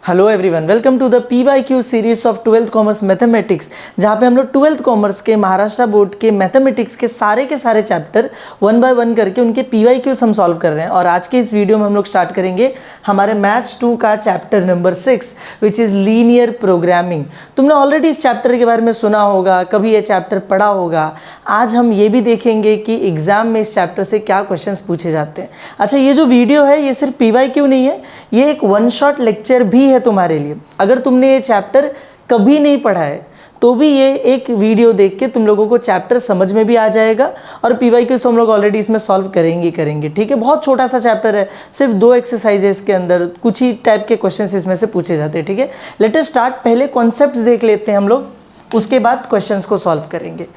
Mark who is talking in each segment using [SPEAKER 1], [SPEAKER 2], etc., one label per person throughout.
[SPEAKER 1] Hello everyone, welcome to the PYQ series of 12th commerce mathematics, जहाँ पे हम लोग 12th कॉमर्स के महाराष्ट्र बोर्ड के मैथमेटिक्स के सारे चैप्टर वन बाय वन करके उनके PYQs हम सॉल्व कर रहे हैं। और आज के इस वीडियो में हम लोग स्टार्ट करेंगे हमारे मैथ्स 2 का chapter number 6 which is linear programming. तुमने ऑलरेडी इस चैप्टर के बारे में सुना होगा, कभी ये चैप्टर पढ़ा होगा। आज हम ये भी देखेंगे कि एग्जाम में इस चैप्टर से क्या क्वेश्चंस पूछे जाते हैं। अच्छा, ये जो वीडियो है ये सिर्फ PYQ नहीं है, ये एक वन शॉट लेक्चर भी है तुम्हारे लिए। अगर तुमने ये चैप्टर कभी नहीं पढ़ा है तो भी ये एक वीडियो देख के तुम लोगों को चैप्टर समझ में भी आ जाएगा। और PYQ तो हम लोग ऑलरेडी इसमें सॉल्व करेंगे, ठीक है। बहुत छोटा सा चैप्टर है, सिर्फ 2 एक्सरसाइजेस के अंदर कुछ ही टाइप के क्वेश्चंस इसमें से पूछे जाते हैं, ठीक है। Let us start. पहले कॉन्सेप्ट्स देख लेते हैं हम लोग, उसके बाद क्वेश्चंस को सॉल्व करेंगे।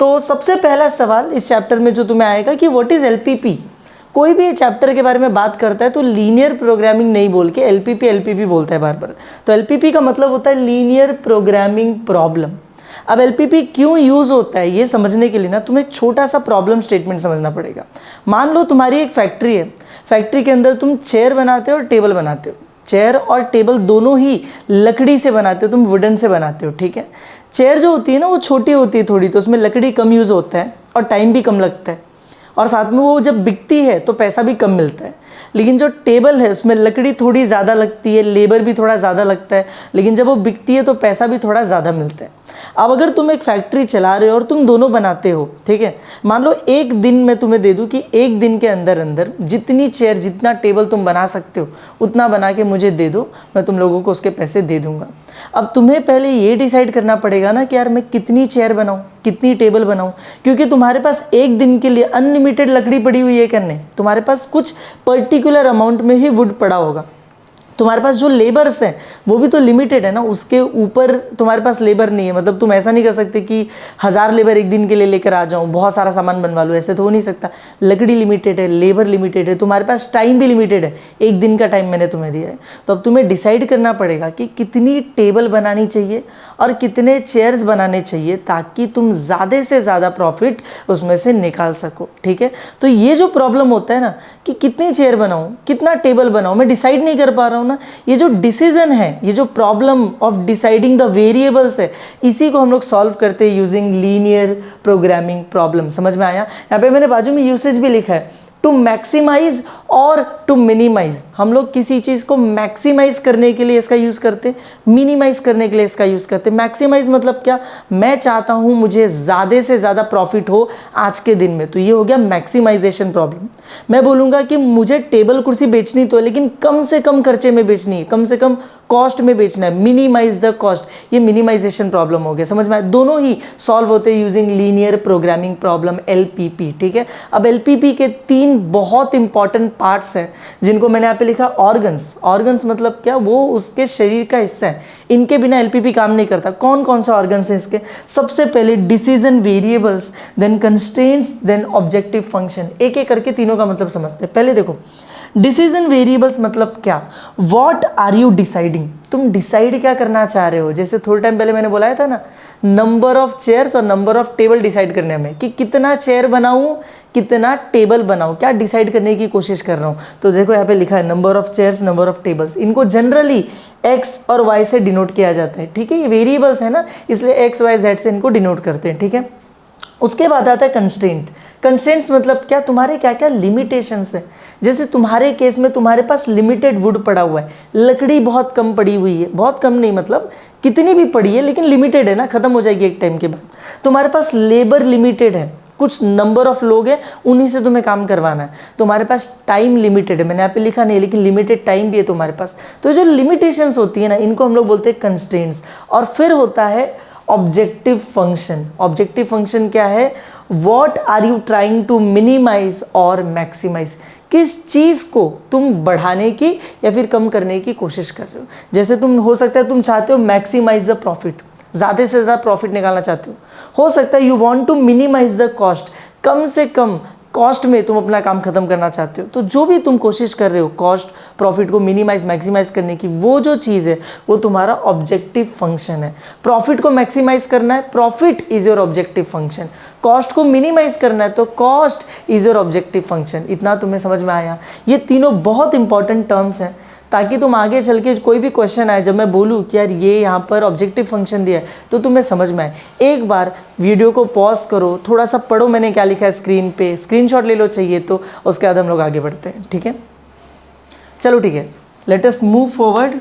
[SPEAKER 1] तो सबसे पहला सवाल इस चैप्टर में जो तुम्हें आएगा कि व्हाट इज LPP। कोई भी चैप्टर के बारे में बात करता है तो लीनियर प्रोग्रामिंग नहीं बोल के LPP बोलता है बार बार। तो LPP का मतलब होता है लीनियर प्रोग्रामिंग प्रॉब्लम। अब LPP क्यों यूज़ होता है ये समझने के लिए ना तुम्हें एक छोटा सा प्रॉब्लम स्टेटमेंट समझना पड़ेगा। मान लो तुम्हारी एक फैक्ट्री है, फैक्ट्री के अंदर तुम चेयर बनाते हो और टेबल बनाते हो। चेयर और टेबल दोनों ही लकड़ी से बनाते हो, तुम वुडन से बनाते हो, ठीक है। चेयर जो होती है ना वो छोटी होती है थोड़ी, तो उसमें लकड़ी कम यूज़ होता है और टाइम भी कम लगता है, और साथ में वो जब बिकती है तो पैसा भी कम मिलता है। लेकिन जो टेबल है उसमें लकड़ी थोड़ी ज़्यादा लगती है, लेबर भी थोड़ा ज़्यादा लगता है, लेकिन जब वो बिकती है तो पैसा भी थोड़ा ज़्यादा मिलता है। अब अगर तुम एक फैक्ट्री चला रहे हो और तुम दोनों बनाते हो, ठीक है। मान लो एक दिन मैं तुम्हें दे दूं कि एक दिन के अंदर अंदर जितनी चेयर जितना टेबल तुम बना सकते हो उतना बना के मुझे दे दो, मैं तुम लोगों को उसके पैसे दे दूंगा। अब तुम्हें पहले ये डिसाइड करना पड़ेगा ना कि यार मैं कितनी चेयर बनाऊं, कितनी टेबल बनाऊं, क्योंकि तुम्हारे पास एक दिन के लिए अनलिमिटेड लकड़ी पड़ी हुई है करने, तुम्हारे पास कुछ पर्टिकुलर अमाउंट में ही वुड पड़ा होगा। तुम्हारे पास जो लेबर्स हैं वो भी तो लिमिटेड है ना, उसके ऊपर तुम्हारे पास लेबर नहीं है। मतलब तुम ऐसा नहीं कर सकते कि 1000 लेबर एक दिन के लिए लेकर आ जाऊं, बहुत सारा सामान बनवा लो, ऐसे तो हो नहीं सकता। लकड़ी लिमिटेड है, लेबर लिमिटेड है, तुम्हारे पास टाइम भी लिमिटेड है, एक दिन का टाइम मैंने तुम्हें दिया है। तो अब तुम्हें डिसाइड करना पड़ेगा कि कितनी टेबल बनानी चाहिए और कितने चेयर्स बनाने चाहिए ताकि तुम ज़्यादा से ज़्यादा प्रॉफिट उसमें से निकाल सको, ठीक है। तो ये जो प्रॉब्लम होता है ना कि कितनी चेयर बनाऊँ, कितना टेबल बनाऊँ, मैं डिसाइड नहीं कर पा रहा हूँ ना, ये जो डिसीजन है, ये जो problem of deciding the variables है, इसी को हम लोग सॉल्व करते हैं यूजिंग लीनियर प्रोग्रामिंग प्रॉब्लम। समझ में आया? यहाँ पे मैंने बाजू में यूसेज भी लिखा है, टू मैक्सिमाइज और टू मिनिमाइज। हम लोग किसी चीज़ को मैक्सिमाइज करने के लिए इसका यूज़ करते, मिनिमाइज करने के लिए इसका यूज़ करते। मैक्सिमाइज मतलब क्या, मैं चाहता हूँ मुझे ज़्यादा से ज़्यादा प्रॉफिट हो आज के दिन में, तो ये हो गया मैक्सिमाइजेशन प्रॉब्लम। मैं बोलूँगा कि मुझे टेबल कुर्सी बेचनी तो है लेकिन कम से कम खर्चे में बेचनी है, कम से कम कॉस्ट में बेचना है, मिनिमाइज द कॉस्ट, ये मिनिमाइजेशन प्रॉब्लम हो गया। समझ में आया? दोनों ही सॉल्व होते हैं using linear programming problem LPP, ठीक है। अब LPP के 3 बहुत इंपॉर्टेंट पार्ट्स हैं जिनको मैंने यहाँ पे लिखा ऑर्गन्स। ऑर्गन्स मतलब क्या, वो उसके शरीर का हिस्सा है, इनके बिना LPP काम नहीं करता। कौन कौन से ऑर्गन्स हैं इसके? सबसे पहले decision variables, then constraints, then objective function. एक एक करके तीनों का मतलब समझते हैं। पहले देखो डिसीजन वेरिएबल्स मतलब क्या, व्हाट आर यू डिसाइडिंग, तुम डिसाइड क्या करना चाह रहे हो। जैसे थोड़े टाइम पहले मैंने बोला था ना, नंबर ऑफ चेयर्स और नंबर ऑफ टेबल डिसाइड करने में, कि कितना चेयर बनाऊं कितना टेबल बनाऊं, क्या डिसाइड करने की कोशिश कर रहा हूं। तो देखो यहाँ पे लिखा है number of chairs, number of tables. इनको जनरली X और Y से डिनोट किया जाता है, ठीक है। ये वेरिएबल्स है ना, इसलिए X Y Z से इनको डिनोट करते हैं, ठीक है। उसके बाद आता है कंस्ट्रेंट। कंस्ट्रेंट्स मतलब क्या, तुम्हारे क्या क्या लिमिटेशंस है। जैसे तुम्हारे केस में तुम्हारे पास लिमिटेड वुड पड़ा हुआ है, लकड़ी बहुत कम पड़ी हुई है, बहुत कम नहीं मतलब कितनी भी पड़ी है लेकिन लिमिटेड है ना, खत्म हो जाएगी एक टाइम के बाद। तुम्हारे पास लेबर लिमिटेड है, कुछ नंबर ऑफ लोग हैं, उन्हीं से तुम्हें काम करवाना है। तुम्हारे पास टाइम लिमिटेड है, मैंने यहाँ पे लिखा नहीं लेकिन लिमिटेड टाइम भी है तुम्हारे पास। तो जो लिमिटेशंस होती है ना, इनको हम लोग बोलते हैं कंस्ट्रेंट्स। और फिर होता है ऑब्जेक्टिव फंक्शन। ऑब्जेक्टिव फंक्शन क्या है, what are you trying to minimize और मैक्सिमाइज, किस चीज़ को तुम बढ़ाने की या फिर कम करने की कोशिश कर रहे हो। जैसे तुम हो सकता है तुम चाहते हो मैक्सिमाइज द प्रॉफिट, ज़्यादा से ज़्यादा प्रॉफिट निकालना चाहते हो सकता है you want to minimise the cost, कम से कम कॉस्ट में तुम अपना काम खत्म करना चाहते हो। तो जो भी तुम कोशिश कर रहे हो कॉस्ट प्रॉफिट को मिनिमाइज मैक्सिमाइज करने की, वो जो चीज़ है वो तुम्हारा ऑब्जेक्टिव फंक्शन है। प्रॉफिट को मैक्सिमाइज करना है, profit is your objective function. Cost को मिनिमाइज करना है तो cost is your objective function. इतना तुम्हें समझ में आया? ये तीनों बहुत इंपॉर्टेंट टर्म्स हैं। ताकि तुम आगे चल के कोई भी क्वेश्चन आए, जब मैं बोलूँ कि यार ये यहाँ पर ऑब्जेक्टिव फंक्शन दिया है, तो तुम्हें समझ में आए। एक बार वीडियो को पॉज करो, थोड़ा सा पढ़ो मैंने क्या लिखा है स्क्रीन पे, स्क्रीनशॉट ले लो चाहिए तो, उसके बाद हम लोग आगे बढ़ते हैं। ठीक है, चलो ठीक है, लेट अस मूव फॉरवर्ड।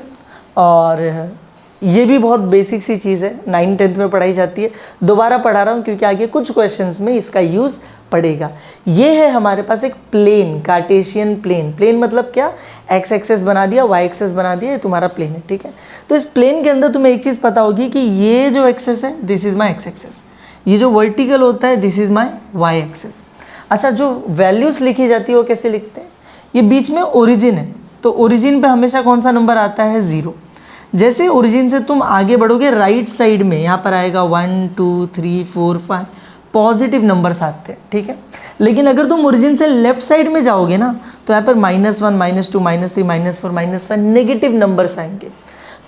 [SPEAKER 1] और ये भी बहुत बेसिक सी चीज़ है, 9th-10th में पढ़ाई जाती है, दोबारा पढ़ा रहा हूँ क्योंकि आगे कुछ क्वेश्चंस में इसका यूज़ पड़ेगा। ये है हमारे पास एक प्लेन, कार्टेशियन प्लेन। प्लेन मतलब क्या, एक्स एक्सेस बना दिया, वाई एक्सेस बना दिया, ये तुम्हारा प्लेन है। ठीक है, तो इस प्लेन के अंदर तुम्हें एक चीज़ पता होगी कि ये जो एक्सेस है this is my X axis, ये जो वर्टिकल होता है this is my Y axis. अच्छा, जो वैल्यूज़ लिखी जाती है वो कैसे लिखते हैं, ये बीच में ओरिजिन है, तो ओरिजिन पे हमेशा कौन सा नंबर आता है, 0। जैसे ओरिजिन से तुम आगे बढ़ोगे राइट साइड में यहाँ पर आएगा 1 2 3 4 5 पॉजिटिव नंबर्स आते हैं। ठीक है, लेकिन अगर तुम ओरिजिन से लेफ्ट साइड में जाओगे ना, तो यहाँ पर -1 -2 -3 -4 -5 नेगेटिव नंबर्स आएंगे।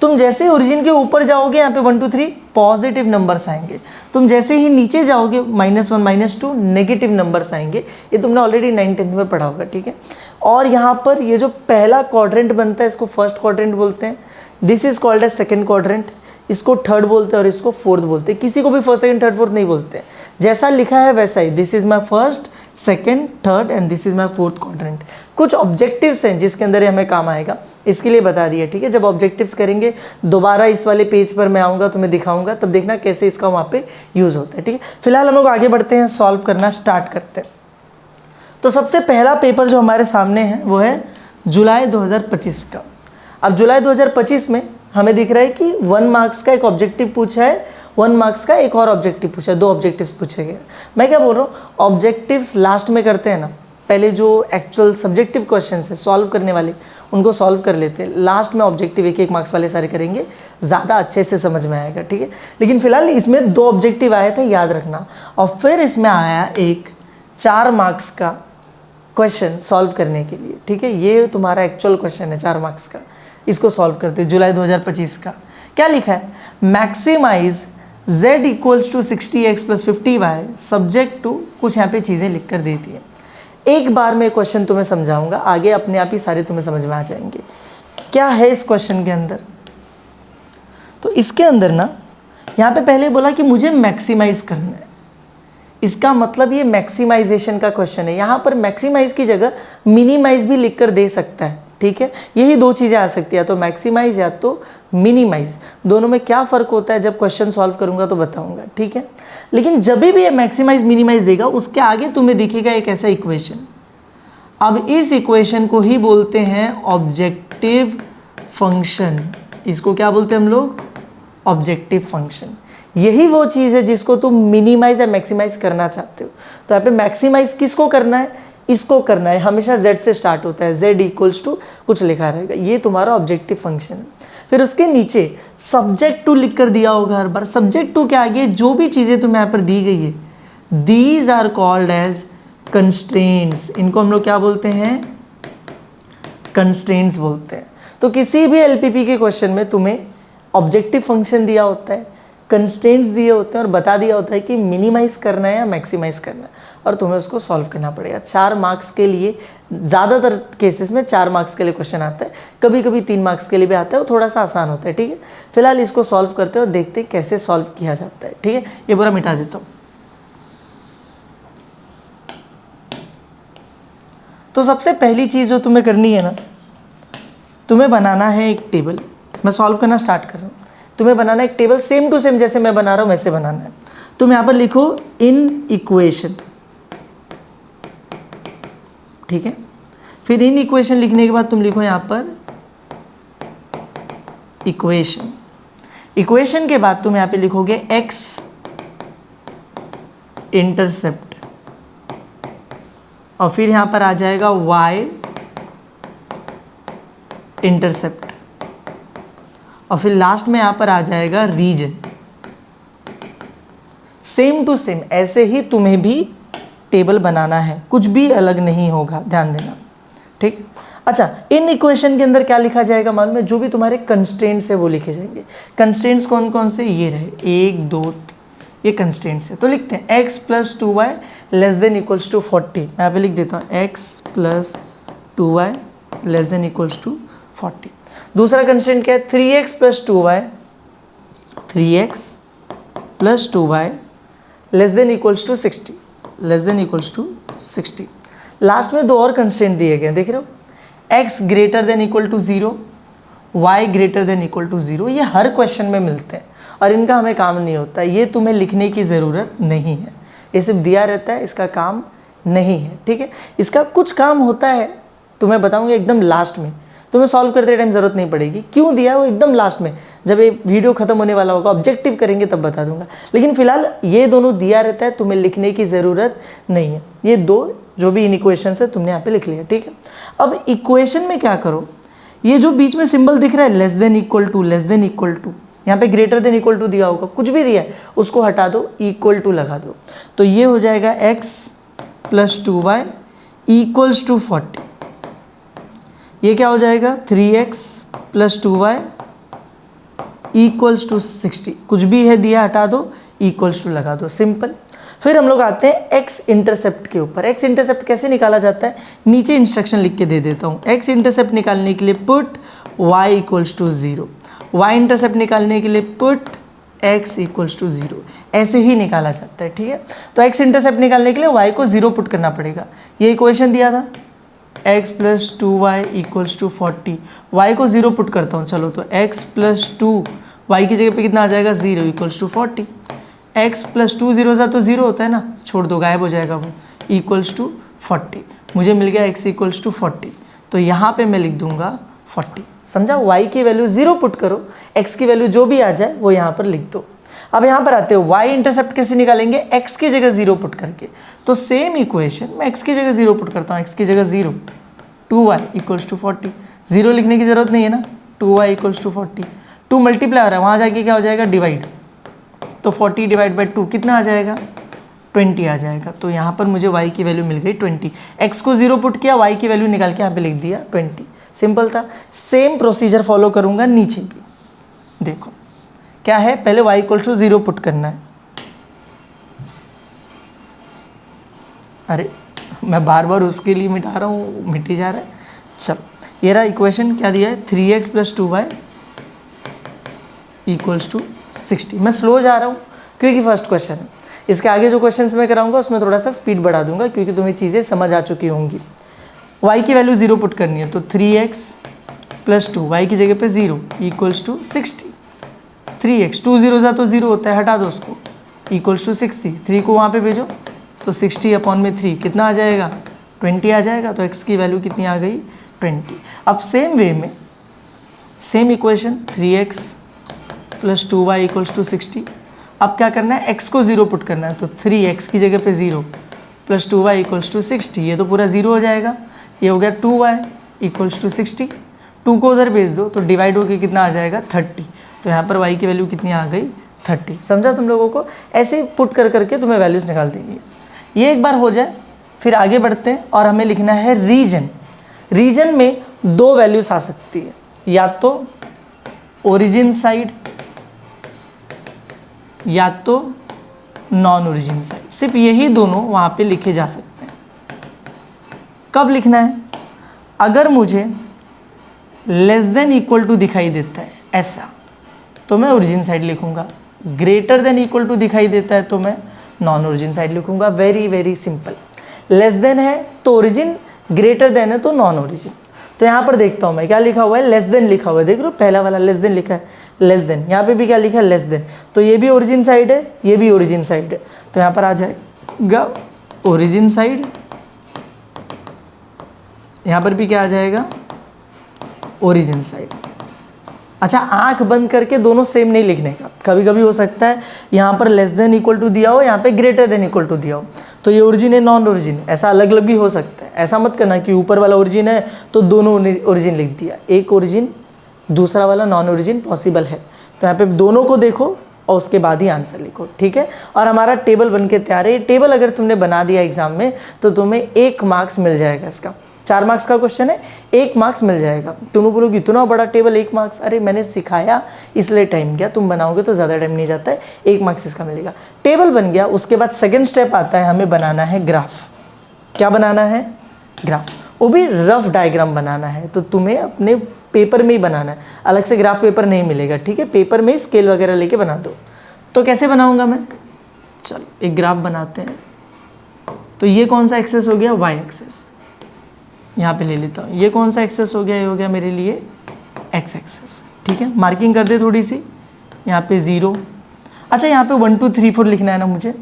[SPEAKER 1] तुम जैसे ओरिजिन के ऊपर जाओगे यहाँ पे 1 2 3 पॉजिटिव नंबर्स आएंगे। तुम जैसे ही नीचे जाओगे -1 -2 नेगेटिव नंबर्स आएंगे। ये तुमने ऑलरेडी 9th-10th में पढ़ा होगा। ठीक है, और यहाँ पर ये जो पहला क्वाड्रेंट बनता है इसको फर्स्ट क्वाड्रेंट बोलते हैं, this is called as second quadrant, इसको थर्ड बोलते हैं और इसको फोर्थ बोलते हैं। किसी को भी फर्स्ट सेकंड थर्ड फोर्थ नहीं बोलते, जैसा लिखा है वैसा ही, this is my first second third and this is my fourth quadrant. कुछ ऑब्जेक्टिव्स हैं जिसके अंदर ये हमें काम आएगा, इसके लिए बता दिया। ठीक है, जब ऑब्जेक्टिव्स करेंगे दोबारा इस वाले पेज पर मैं आऊँगा, तुम्हें दिखाऊंगा, तब देखना कैसे इसका वहाँ पे यूज़ होता है। ठीक है, फिलहाल हम लोग आगे बढ़ते हैं, सॉल्व करना स्टार्ट करते हैं। तो सबसे पहला पेपर जो हमारे सामने है वो है जुलाई 2025 का। अब जुलाई 2025 में हमें दिख रहा है कि 1 मार्क्स का एक ऑब्जेक्टिव पूछा है, 1 मार्क्स का एक और ऑब्जेक्टिव पूछा है, 2 ऑब्जेक्टिव्स पूछे गए। मैं क्या बोल रहा हूँ, ऑब्जेक्टिव्स लास्ट में करते हैं ना, पहले जो एक्चुअल सब्जेक्टिव क्वेश्चन है सॉल्व करने वाले उनको सॉल्व कर लेते हैं, लास्ट में ऑब्जेक्टिव 1-1 मार्क्स वाले सारे करेंगे, ज़्यादा अच्छे से समझ में आएगा। ठीक है, लेकिन फिलहाल इसमें 2 ऑब्जेक्टिव आए थे, याद रखना। और फिर इसमें आया एक 4 मार्क्स का क्वेश्चन सॉल्व करने के लिए। ठीक है, ये तुम्हारा एक्चुअल क्वेश्चन है 4 मार्क्स का, इसको सॉल्व करते हैं। जुलाई 2025 का क्या लिखा है, maximize z equals to 60x + 50y subject to, कुछ यहाँ पे चीज़ें लिख कर देती है। एक बार मैं क्वेश्चन तुम्हें समझाऊंगा, आगे अपने आप ही सारे तुम्हें समझ में आ जाएंगे क्या है इस क्वेश्चन के अंदर। तो इसके अंदर ना, यहाँ पे पहले बोला कि मुझे मैक्सिमाइज करना है, इसका मतलब ये मैक्सिमाइजेशन का क्वेश्चन है। यहाँ पर मैक्सिमाइज की जगह मिनिमाइज भी लिख कर दे सकता है। ठीक है, यही 2 चीज़ें आ सकती है, या तो मैक्सिमाइज या तो मिनिमाइज। दोनों में क्या फ़र्क होता है जब क्वेश्चन सॉल्व करूँगा तो बताऊँगा। ठीक है, लेकिन जब भी ये मैक्सिमाइज मिनिमाइज देगा उसके आगे तुम्हें दिखेगा एक ऐसा इक्वेशन। अब इस इक्वेशन को ही बोलते हैं ऑब्जेक्टिव फंक्शन। इसको क्या बोलते हैं हम लोग, ऑब्जेक्टिव फंक्शन। यही वो चीज़ है जिसको तुम मिनिमाइज या मैक्सिमाइज करना चाहते हो। तो यहाँ पे मैक्सिमाइज किसको करना है, इसको करना है। हमेशा z से स्टार्ट होता है, z इक्वल्स टू कुछ लिखा रहेगा, ये तुम्हारा ऑब्जेक्टिव फंक्शन है। फिर उसके नीचे सब्जेक्ट टू लिख कर दिया होगा हर बार। सब्जेक्ट टू के आगे जो भी चीज़ें तुम्हें यहाँ पर दी गई है, these are called as constraints. इनको हम लोग क्या बोलते हैं, कंस्ट्रेंट्स बोलते हैं। तो किसी भी LPP के क्वेश्चन में तुम्हें ऑब्जेक्टिव फंक्शन दिया होता है, कंस्ट्रेंट्स दिए होते हैं और बता दिया होता है कि मिनिमाइज करना है या मैक्सिमाइज करना है, और तुम्हें उसको सॉल्व करना पड़ेगा। 4 मार्क्स के लिए, ज़्यादातर केसेस में 4 मार्क्स के लिए क्वेश्चन आता है, कभी कभी 3 मार्क्स के लिए भी आता है, वो थोड़ा सा आसान होता है। ठीक है, फिलहाल इसको सॉल्व करते हैं और देखते हैं कैसे सॉल्व किया जाता है। ठीक है, ये पूरा मिटा देता हूँ। तो सबसे पहली चीज़ जो तुम्हें करनी है ना, तुम्हें बनाना है एक टेबल। मैं सॉल्व करना स्टार्ट कर रहा हूँ, तुम्हें बनाना एक टेबल, सेम टू सेम जैसे मैं बना रहा हूँ वैसे बनाना है। तुम यहाँ पर लिखो इन इक्वेशन। ठीक है, फिर इन इक्वेशन लिखने के बाद तुम लिखो यहाँ पर इक्वेशन। इक्वेशन के बाद तुम यहाँ पे लिखोगे x इंटरसेप्ट, और फिर यहाँ पर आ जाएगा y इंटरसेप्ट, और फिर लास्ट में यहाँ पर आ जाएगा रीजन। सेम टू सेम ऐसे ही तुम्हें भी टेबल बनाना है, कुछ भी अलग नहीं होगा, ध्यान देना। ठीक है, अच्छा, इन इक्वेशन के अंदर क्या लिखा जाएगा मालूम है, जो भी तुम्हारे कंस्ट्रेंट्स है वो लिखे जाएंगे। कंस्ट्रेंट्स कौन कौन से, ये रहे 1 2 3, ये कंस्ट्रेंट्स है। तो लिखते हैं x + 2y ≤ 40। मैं यहाँ पे लिख देता हूँ x + 2y ≤ 40। दूसरा कंस्ट्रेंट क्या है, 3x plus 2y, 3x plus 2y less than equals to 60, less than equals to 60। Last में दो और कंस्ट्रेंट दिए गए, देख रहे हो, x greater than equal to 0, y greater than equal to 0। ये हर क्वेश्चन में मिलते हैं और इनका हमें काम नहीं होता, ये तुम्हें लिखने की ज़रूरत नहीं है, ये सिर्फ दिया रहता है, इसका काम नहीं है, ठीक है। इसका कुछ काम होता है, तुम्हें बताऊंगा एकदम लास्ट में, तुम्हें सॉल्व करते टाइम ज़रूरत नहीं पड़ेगी। क्यों दिया है वो एकदम लास्ट में, जब ये वीडियो खत्म होने वाला होगा, ऑब्जेक्टिव करेंगे तब बता दूंगा। लेकिन फिलहाल ये दोनों दिया रहता है, तुम्हें लिखने की ज़रूरत नहीं है। ये दो जो भी इन इक्वेशन है तुमने यहाँ पे लिख लिया, ठीक है। अब इक्वेशन में क्या करो, ये जो बीच में सिंबल दिख रहा है less than equal to, less than equal to, यहाँ पे ग्रेटर देन इक्वल टू दिया होगा, कुछ भी दिया है उसको हटा दो, इक्वल टू लगा दो, तो ये हो जाएगा x plus 2y equals to 40। ये क्या हो जाएगा, 3x plus 2y equals to 60। कुछ भी है दिया हटा दो, इक्वल्स टू लगा दो, सिंपल। फिर हम लोग आते हैं x इंटरसेप्ट के ऊपर। x इंटरसेप्ट कैसे निकाला जाता है, नीचे इंस्ट्रक्शन लिख के दे देता हूँ। x इंटरसेप्ट निकालने के लिए put y equals to 0, y intercept निकालने के लिए पुट x इक्वल्स टू 0, ऐसे ही निकाला जाता है, ठीक है। तो x इंटरसेप्ट निकालने के लिए y को 0 पुट करना पड़ेगा। ये इक्वेशन दिया था x plus 2y equals to 40, y को 0 पुट करता हूँ, चलो तो x प्लस 2 y की जगह पे कितना आ जाएगा 0 इक्वल्स टू 40, x प्लस 2 0 सा तो 0 होता है ना, छोड़ दो गायब हो जाएगा वो, इक्वल्स टू 40। मुझे मिल गया x इक्वल्स टू 40, तो यहाँ पे मैं लिख दूंगा 40, समझा। y की वैल्यू 0 पुट करो, x की वैल्यू जो भी आ जाए वो यहाँ पर लिख दो। अब यहाँ पर आते हो, y इंटरसेप्ट कैसे निकालेंगे, x की जगह 0 पुट करके। तो सेम इक्वेशन मैं x की जगह 0 पुट करता हूँ, x की जगह 0, 2y इक्वल्स टू 40, 0 लिखने की ज़रूरत नहीं है ना, 2y इक्वल्स टू 40, 2 मल्टीप्लाई हो रहा है, वहाँ जाके क्या हो जाएगा डिवाइड, तो 40 डिवाइड बाई 2 कितना आ जाएगा, 20 आ जाएगा। तो यहाँ पर मुझे y की वैल्यू मिल गई 20, x को 0 पुट किया, y की वैल्यू निकाल के यहाँ पे लिख दिया 20, सिंपल था। सेम प्रोसीजर फॉलो करूँगा नीचे भी, देखो क्या है, पहले y इक्वल टू 0 पुट करना है। अरे मैं बार बार उसके लिए मिटा रहा हूँ, मिट ही जा रहा है। चल ये रहा इक्वेशन, क्या दिया है, 3x plus 2y equals to 60। मैं स्लो जा रहा हूँ क्योंकि फर्स्ट क्वेश्चन है, इसके आगे जो क्वेश्चंस मैं कराऊंगा उसमें थोड़ा सा स्पीड बढ़ा दूंगा क्योंकि तुम्हें चीज़ें समझ आ चुकी होंगी। y की वैल्यू 0 पुट करनी है, तो 3x प्लस 2 y की जगह पे 0 इक्वल्स टू 60, 3x 2 0 सा तो 0 होता है, हटा दो उसको, इक्वल्स टू 60, 3 को वहाँ पे भेजो तो 60 अपॉन में 3 कितना आ जाएगा, 20 आ जाएगा। तो x की वैल्यू कितनी आ गई, 20। अब सेम वे में same equation 3x plus 2y equals to 60। अब क्या करना है, x को 0 पुट करना है, तो 3x की जगह पे 0 प्लस 2y इक्वल्स टू 60, ये तो पूरा 0 हो जाएगा, ये हो गया 2y इक्वल्स टू 60, 2 को उधर भेज दो तो डिवाइड होकर कितना आ जाएगा 30, तो यहाँ पर y की वैल्यू कितनी आ गई 30। समझा तुम लोगों को, ऐसे पुट कर करके तुम्हें वैल्यूज़ निकाल देनी है। ये एक बार हो जाए फिर आगे बढ़ते हैं और हमें लिखना है रीजन। रीजन में दो वैल्यूज आ सकती है, या तो ओरिजिन साइड या तो नॉन ओरिजिन साइड, सिर्फ यही दोनों वहाँ पे लिखे जा सकते हैं। कब लिखना है, अगर मुझे लेस देन इक्वल टू दिखाई देता है ऐसा तो मैं ओरिजिन साइड लिखूँगा, ग्रेटर देन इक्वल टू दिखाई देता है तो मैं नॉन ओरिजिन साइड लिखूँगा। Very very simple. Less than है तो ओरिजिन, ग्रेटर देन है तो नॉन ओरिजिन। तो यहाँ पर देखता हूँ मैं क्या लिखा हुआ है, लेस देन लिखा हुआ है, देख रहे हो पहला वाला लेस देन लिखा है, लेस देन। यहाँ पे भी क्या लिखा है, लेस देन, तो ये भी ओरिजिन साइड है, ये भी ओरिजिन साइड है, तो यहाँ पर आ जाएगा ओरिजिन साइड, यहाँ पर भी क्या आ जाएगा ओरिजिन साइड। अच्छा, आंख बंद करके दोनों सेम नहीं लिखने का, कभी कभी हो सकता है यहाँ पर लेस देन इक्वल टू दिया हो, यहाँ पे ग्रेटर देन इक्वल टू दिया हो, तो ये ओरिजिन है नॉन ओरिजिन, ऐसा अलग अलग भी हो सकता है। ऐसा मत करना कि ऊपर वाला ओरिजिन है तो दोनों ओरिजिन लिख दिया, एक ओरिजिन दूसरा वाला नॉन ओरिजिन पॉसिबल है। तो यहाँ पे दोनों को देखो और उसके बाद ही आंसर लिखो, ठीक है। और हमारा टेबल बन के तैयार है। ये टेबल अगर तुमने बना दिया एग्जाम में तो तुम्हें 1 मार्क्स मिल जाएगा। इसका 4 मार्क्स का क्वेश्चन है, 1 मार्क्स मिल जाएगा। तुम बोलोगे इतना बड़ा टेबल 1 मार्क्स, अरे मैंने सिखाया इसलिए टाइम गया, तुम बनाओगे तो ज़्यादा टाइम नहीं जाता है, 1 मार्क्स इसका मिलेगा। टेबल बन गया, उसके बाद सेकेंड स्टेप आता है, हमें बनाना है ग्राफ। क्या बनाना है, ग्राफ, वो भी रफ डायग्राम बनाना है। तो तुम्हें अपने पेपर में ही बनाना है, अलग से ग्राफ पेपर नहीं मिलेगा, ठीक है, पेपर में ही स्केल वगैरह लेके बना दो। तो कैसे बनाऊंगा मैं, चलो एक ग्राफ बनाते हैं। तो ये कौन सा एक्सेस हो गया, वाई एक्सेस, यहाँ पे ले लेता हूँ। ये कौन सा एक्सेस हो गया, ये हो गया मेरे लिए एक्स एक्सेस, ठीक है। मार्किंग कर दे थोड़ी सी, यहाँ पे 0। अच्छा यहाँ पे 1 2 3 4 लिखना है ना मुझे,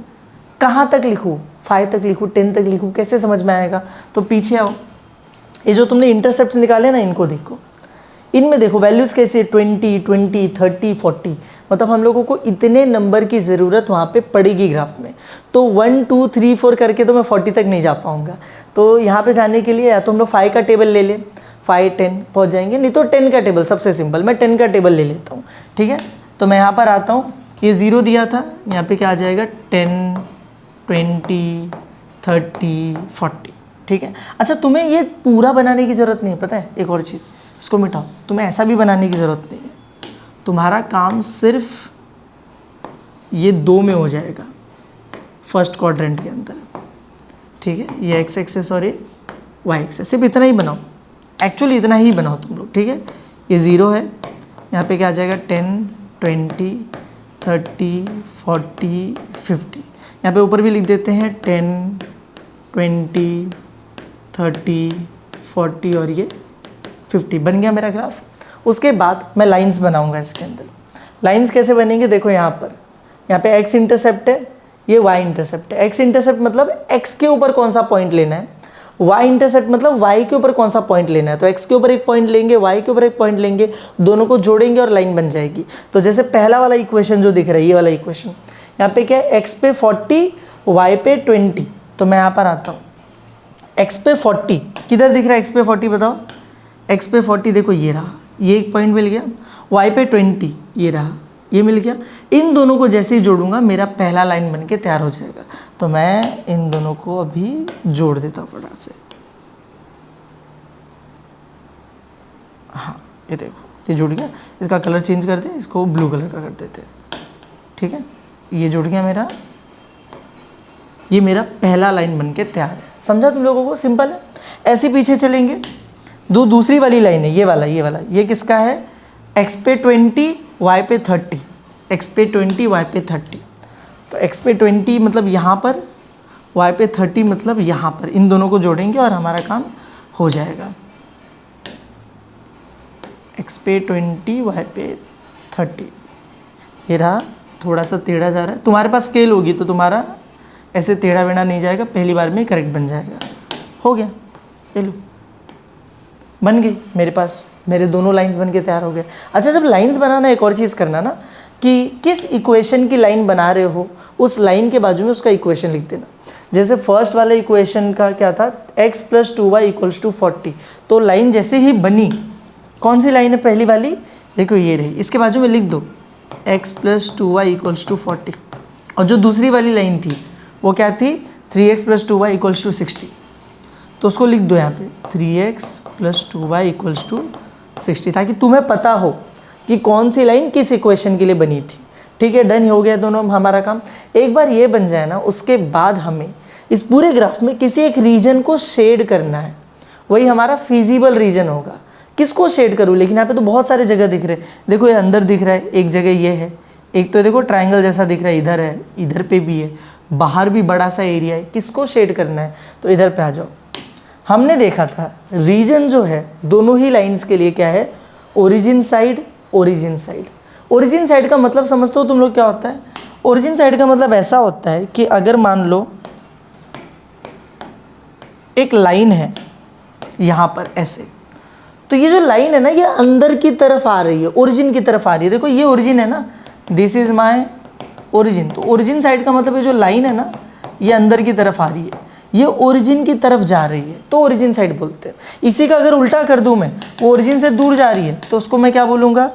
[SPEAKER 1] कहाँ तक लिखूँ, 5 तक लिखूँ, 10 तक लिखूँ, कैसे समझ में आएगा। तो पीछे आओ, ये जो तुमने इंटरसेप्ट निकाले ना, इनको देखो, इनमें देखो वैल्यूज़ कैसी है, 20 20 30 40, मतलब हम लोगों को इतने नंबर की ज़रूरत वहाँ पे पड़ेगी ग्राफ में। तो 1 2 3 4 करके तो मैं 40 तक नहीं जा पाऊँगा। तो यहाँ पे जाने के लिए या तो हम लोग 5 का टेबल ले लें, 5 10 पहुँच जाएंगे, नहीं तो 10 का टेबल सबसे सिंपल, मैं 10 का टेबल ले लेता हूँ, ठीक है। तो मैं यहाँ पर आता हूँ, ये 0 दिया था, यहाँ पे क्या आ जाएगा 10 20 30 40, ठीक है। अच्छा तुम्हें ये पूरा बनाने की ज़रूरत नहीं है, पता है एक और चीज़, इसको मिटाओ, तुम्हें ऐसा भी बनाने की ज़रूरत नहीं है। तुम्हारा काम सिर्फ ये 2 में हो जाएगा, फर्स्ट क्वाड्रेंट के अंदर, ठीक है। ये एक्स एक्सेस और ये वाई एक्सेस, सिर्फ इतना ही बनाओ, एक्चुअली इतना ही बनाओ तुम लोग, ठीक है। ये 0 है, यहाँ पे क्या आ जाएगा 10 20 30 40 50, यहाँ पे ऊपर भी लिख देते हैं 10 20 30 40 और ये 50, बन गया मेरा ग्राफ। उसके बाद मैं लाइंस बनाऊंगा इसके अंदर। लाइंस कैसे बनेंगे, देखो यहाँ पे x इंटरसेप्ट है, ये y इंटरसेप्ट है। x इंटरसेप्ट मतलब x के ऊपर कौन सा पॉइंट लेना है, y इंटरसेप्ट मतलब y के ऊपर कौन सा पॉइंट लेना है। तो x के ऊपर एक पॉइंट लेंगे, y के ऊपर एक पॉइंट लेंगे, दोनों को जोड़ेंगे और लाइन बन जाएगी। तो जैसे पहला वाला इक्वेशन जो दिख रहा है, ये वाला इक्वेशन, यहाँ पे क्या है, x पे 40 y पे 20। तो मैं यहाँ पर आता हूँ, x पे 40 किधर दिख रहा है, x पे 40 बताओ, x पे 40 देखो ये रहा, ये एक पॉइंट मिल गया, y पे 20 ये रहा, ये मिल गया। इन दोनों को जैसे ही जोड़ूंगा मेरा पहला लाइन बन के तैयार हो जाएगा। तो मैं इन दोनों को अभी जोड़ देता हूँ फटाक से, हाँ ये देखो ये जुड़ गया। इसका कलर चेंज कर दें, इसको ब्लू कलर का कर देते हैं, ठीक है। ये जुड़ गया मेरा, ये मेरा पहला लाइन बन के तैयार है। समझा तुम लोगों को, सिंपल है। ऐसे पीछे चलेंगे, दूसरी वाली लाइन है, ये वाला ये किसका है, x पे 20 y पे 30, x पे 20 y पे 30। तो x पे 20 मतलब यहाँ पर, y पे 30 मतलब यहाँ पर, इन दोनों को जोड़ेंगे और हमारा काम हो जाएगा। x पे 20 y पे 30, ये रहा, थोड़ा सा टेढ़ा जा रहा है। तुम्हारे पास स्केल होगी तो तुम्हारा ऐसे टेढ़ा वेढ़ा नहीं जाएगा, पहली बार में करेक्ट बन जाएगा। हो गया, ये लो बन गई मेरे पास, मेरे दोनों लाइंस बन के तैयार हो गए। अच्छा जब लाइंस बनाना, एक और चीज़ करना ना, कि किस इक्वेशन की लाइन बना रहे हो, उस लाइन के बाजू में उसका इक्वेशन लिख देना। जैसे फर्स्ट वाले इक्वेशन का क्या था, x + 2y = 40। तो लाइन जैसे ही बनी, कौन सी लाइन है पहली वाली, देखो ये रही, इसके बाजू में लिख दो x + 2y = 40। और जो दूसरी वाली लाइन थी वो क्या थी, 3x + 2y = 60। तो उसको लिख दो यहाँ पे 3x + 2y = 60, ताकि तुम्हें पता हो कि कौन सी लाइन किस इक्वेशन के लिए बनी थी। ठीक है, डन हो गया दोनों हमारा काम। एक बार ये बन जाए ना, उसके बाद हमें इस पूरे ग्राफ में किसी एक रीजन को शेड करना है, वही हमारा फिजिबल रीजन होगा। किसको शेड करूँ, लेकिन यहाँ पे तो बहुत सारे जगह दिख रहे हैं। देखो ये अंदर दिख रहा है, एक जगह ये है, एक तो देखो ट्रायंगल जैसा दिख रहा है, इधर है, इधर पे भी है, बाहर भी बड़ा सा एरिया है। किसको शेड करना है, तो इधर पे आ जाओ। हमने देखा था रीजन जो है दोनों ही लाइंस के लिए क्या है, origin side, origin side. Origin side का मतलब समझते हो तुम लोग क्या होता है, ओरिजिन साइड का मतलब ऐसा होता है कि अगर मान लो एक लाइन है यहाँ पर ऐसे, तो ये जो लाइन है ना, ये अंदर की तरफ आ रही है, ओरिजिन की तरफ आ रही है। देखो ये ओरिजिन है ना, दिस इज माय ओरिजिन। तो ओरिजिन साइड का मतलब ये जो लाइन है ना, ये अंदर की तरफ आ रही है, ये ओरिजिन की तरफ जा रही है, तो ओरिजिन साइड बोलते हैं। इसी का अगर उल्टा कर दूं मैं, वो ओरिजिन से दूर जा रही है, तो उसको मैं क्या बोलूँगा,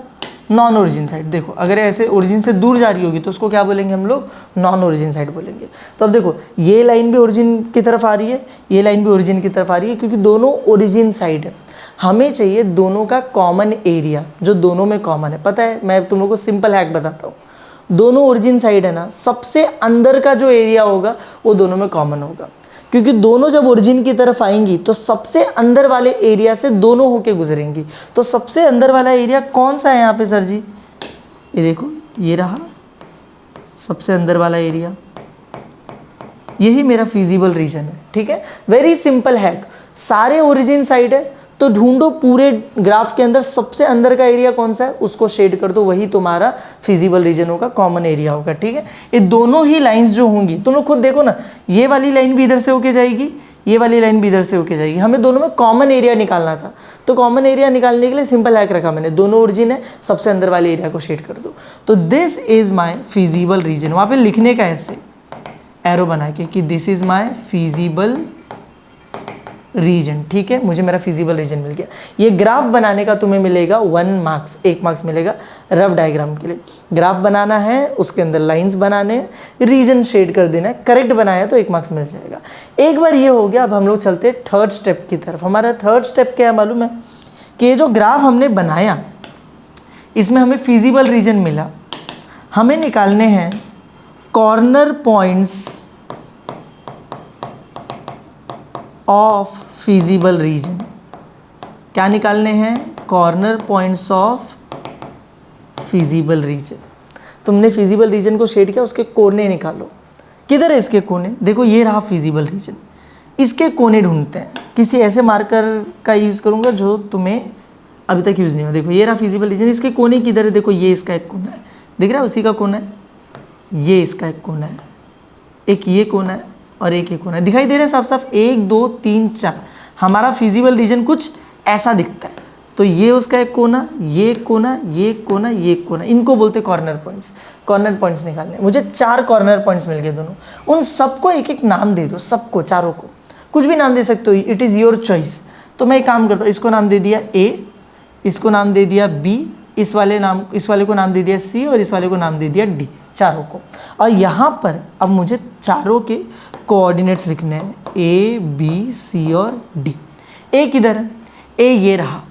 [SPEAKER 1] नॉन ओरिजिन साइड। देखो अगर ऐसे ओरिजिन से दूर जा रही होगी तो उसको क्या बोलेंगे हम लोग, नॉन ओरिजिन साइड बोलेंगे। तो अब देखो ये लाइन भी ओरिजिन की तरफ आ रही है, ये लाइन भी ओरिजिन की तरफ आ रही है, क्योंकि दोनों ओरिजिन साइड है। हमें चाहिए दोनों का कॉमन एरिया, जो दोनों में कॉमन है। पता है, मैं तुम लोग को सिंपल हैक बताता हूँ। दोनों ओरिजिन साइड है ना, सबसे अंदर का जो एरिया होगा वो दोनों में कॉमन होगा। क्योंकि दोनों जब ओरिजिन की तरफ आएंगी तो सबसे अंदर वाले एरिया से दोनों होके गुजरेंगी। तो सबसे अंदर वाला एरिया कौन सा है यहाँ पे सर जी? ये देखो, ये रहा सबसे अंदर वाला एरिया, यही मेरा फिजिबल रीजन है। ठीक है, वेरी सिंपल हैक। सारे ओरिजिन साइड है तो ढूंढो पूरे ग्राफ के अंदर सबसे अंदर का एरिया कौन सा है, उसको शेड कर दो, वही तुम्हारा फिजिबल रीजन होगा, कॉमन एरिया होगा। ठीक है, ये दोनों ही लाइंस जो होंगी, तुम लोग खुद देखो ना, ये वाली लाइन भी इधर से होके जाएगी, ये वाली लाइन भी इधर से होके जाएगी। हमें दोनों में कॉमन एरिया निकालना था, तो कॉमन एरिया निकालने के लिए सिंपल हैक रखा मैंने, दोनों ओरिजिन है, सबसे अंदर वाले एरिया को शेड कर दो। तो this is my feasible region, वहाँ पे लिखने का ऐसे एरो बना के कि this is my feasible region. ठीक है, मुझे मेरा फिजिबल रीजन मिल गया। ये ग्राफ बनाने का तुम्हें मिलेगा 1 मार्क्स, 1 मार्क्स मिलेगा रफ डायग्राम के लिए। ग्राफ बनाना है, उसके अंदर लाइंस बनाने हैं, रीजन शेड कर देना है, करेक्ट बनाया तो 1 मार्क्स मिल जाएगा। एक बार ये हो गया, अब हम लोग चलते हैं थर्ड स्टेप की तरफ। हमारा थर्ड स्टेप क्या है मालूम है? कि ये जो ग्राफ हमने बनाया, इसमें हमें फिजिबल रीजन मिला, हमें निकालने हैं corner points of feasible region. क्या निकालने हैं? Corner points of feasible region. तुमने फिजिबल रीजन को शेड किया, उसके कोने निकालो। किधर है इसके कोने? देखो, ये रहा फिजिबल रीजन, इसके कोने ढूंढते हैं। किसी ऐसे मार्कर का यूज़ करूँगा जो तुम्हें अभी तक यूज़ नहीं हो। देखो, ये रहा फिजिबल रीजन, इसके कोने किधर है? देखो, ये इसका एक कोना है, दिख रहा है? उसी का कोना है। ये इसका एक कोना है, एक ये कोना है और एक ये कोना है, दिखाई दे रहा है साफ साफ? 1 2 3 4। हमारा फिजिबल रीजन कुछ ऐसा दिखता है। तो ये उसका एक कोना, ये कोना, ये कोना, ये कोना, इनको बोलते हैं कॉर्नर पॉइंट्स। कॉर्नर पॉइंट्स निकालने, मुझे 4 कॉर्नर पॉइंट्स मिल गए दोनों। उन सबको एक एक नाम दे दो, सबको, चारों को कुछ भी नाम दे सकते हो, इट इज़ योर चॉइस। तो मैं एक काम करता हूँ, इसको नाम दे दिया ए, इसको नाम दे दिया बी, इस वाले को नाम दे दिया सी और इस वाले को नाम दे दिया डी, चारों को। और यहाँ पर अब मुझे चारों के कोऑर्डिनेट्स लिखने हैं, ए बी सी और डी। ए किधर है? ए ये रहा।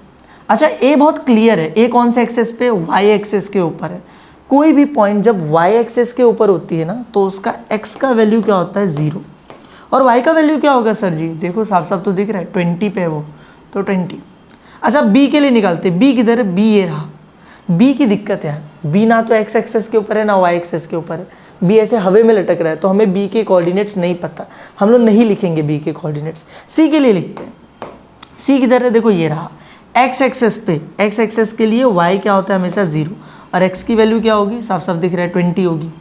[SPEAKER 1] अच्छा, ए बहुत क्लियर है, ए कौन से एक्सेस पे? वाई एक्सेस के ऊपर है। कोई भी पॉइंट जब वाई एक्सेस के ऊपर होती है ना, तो उसका एक्स का वैल्यू क्या होता है? 0। और वाई का वैल्यू क्या होगा सर जी? देखो साफ साफ तो दिख रहा है, 20 पे है वो, तो 20। अच्छा, बी के लिए निकालते, बी किधर है? बी ये रहा। बी की दिक्कत है, बी ना तो एक्स एक्सेस के ऊपर है ना वाई एक्सेस के ऊपर है, बी ऐसे हवा में लटक रहा है, तो हमें बी के कोऑर्डिनेट्स नहीं पता, हम लोग नहीं लिखेंगे बी के कोऑर्डिनेट्स। सी के लिए लिखते हैं, सी किधर है? देखो ये रहा, एक्स एक्सेस पे, एक्स एक्सेस के लिए वाई क्या होता है? हमेशा 0, और एक्स की वैल्यू क्या होगी? साफ साफ दिख रहा है, 20 होगी।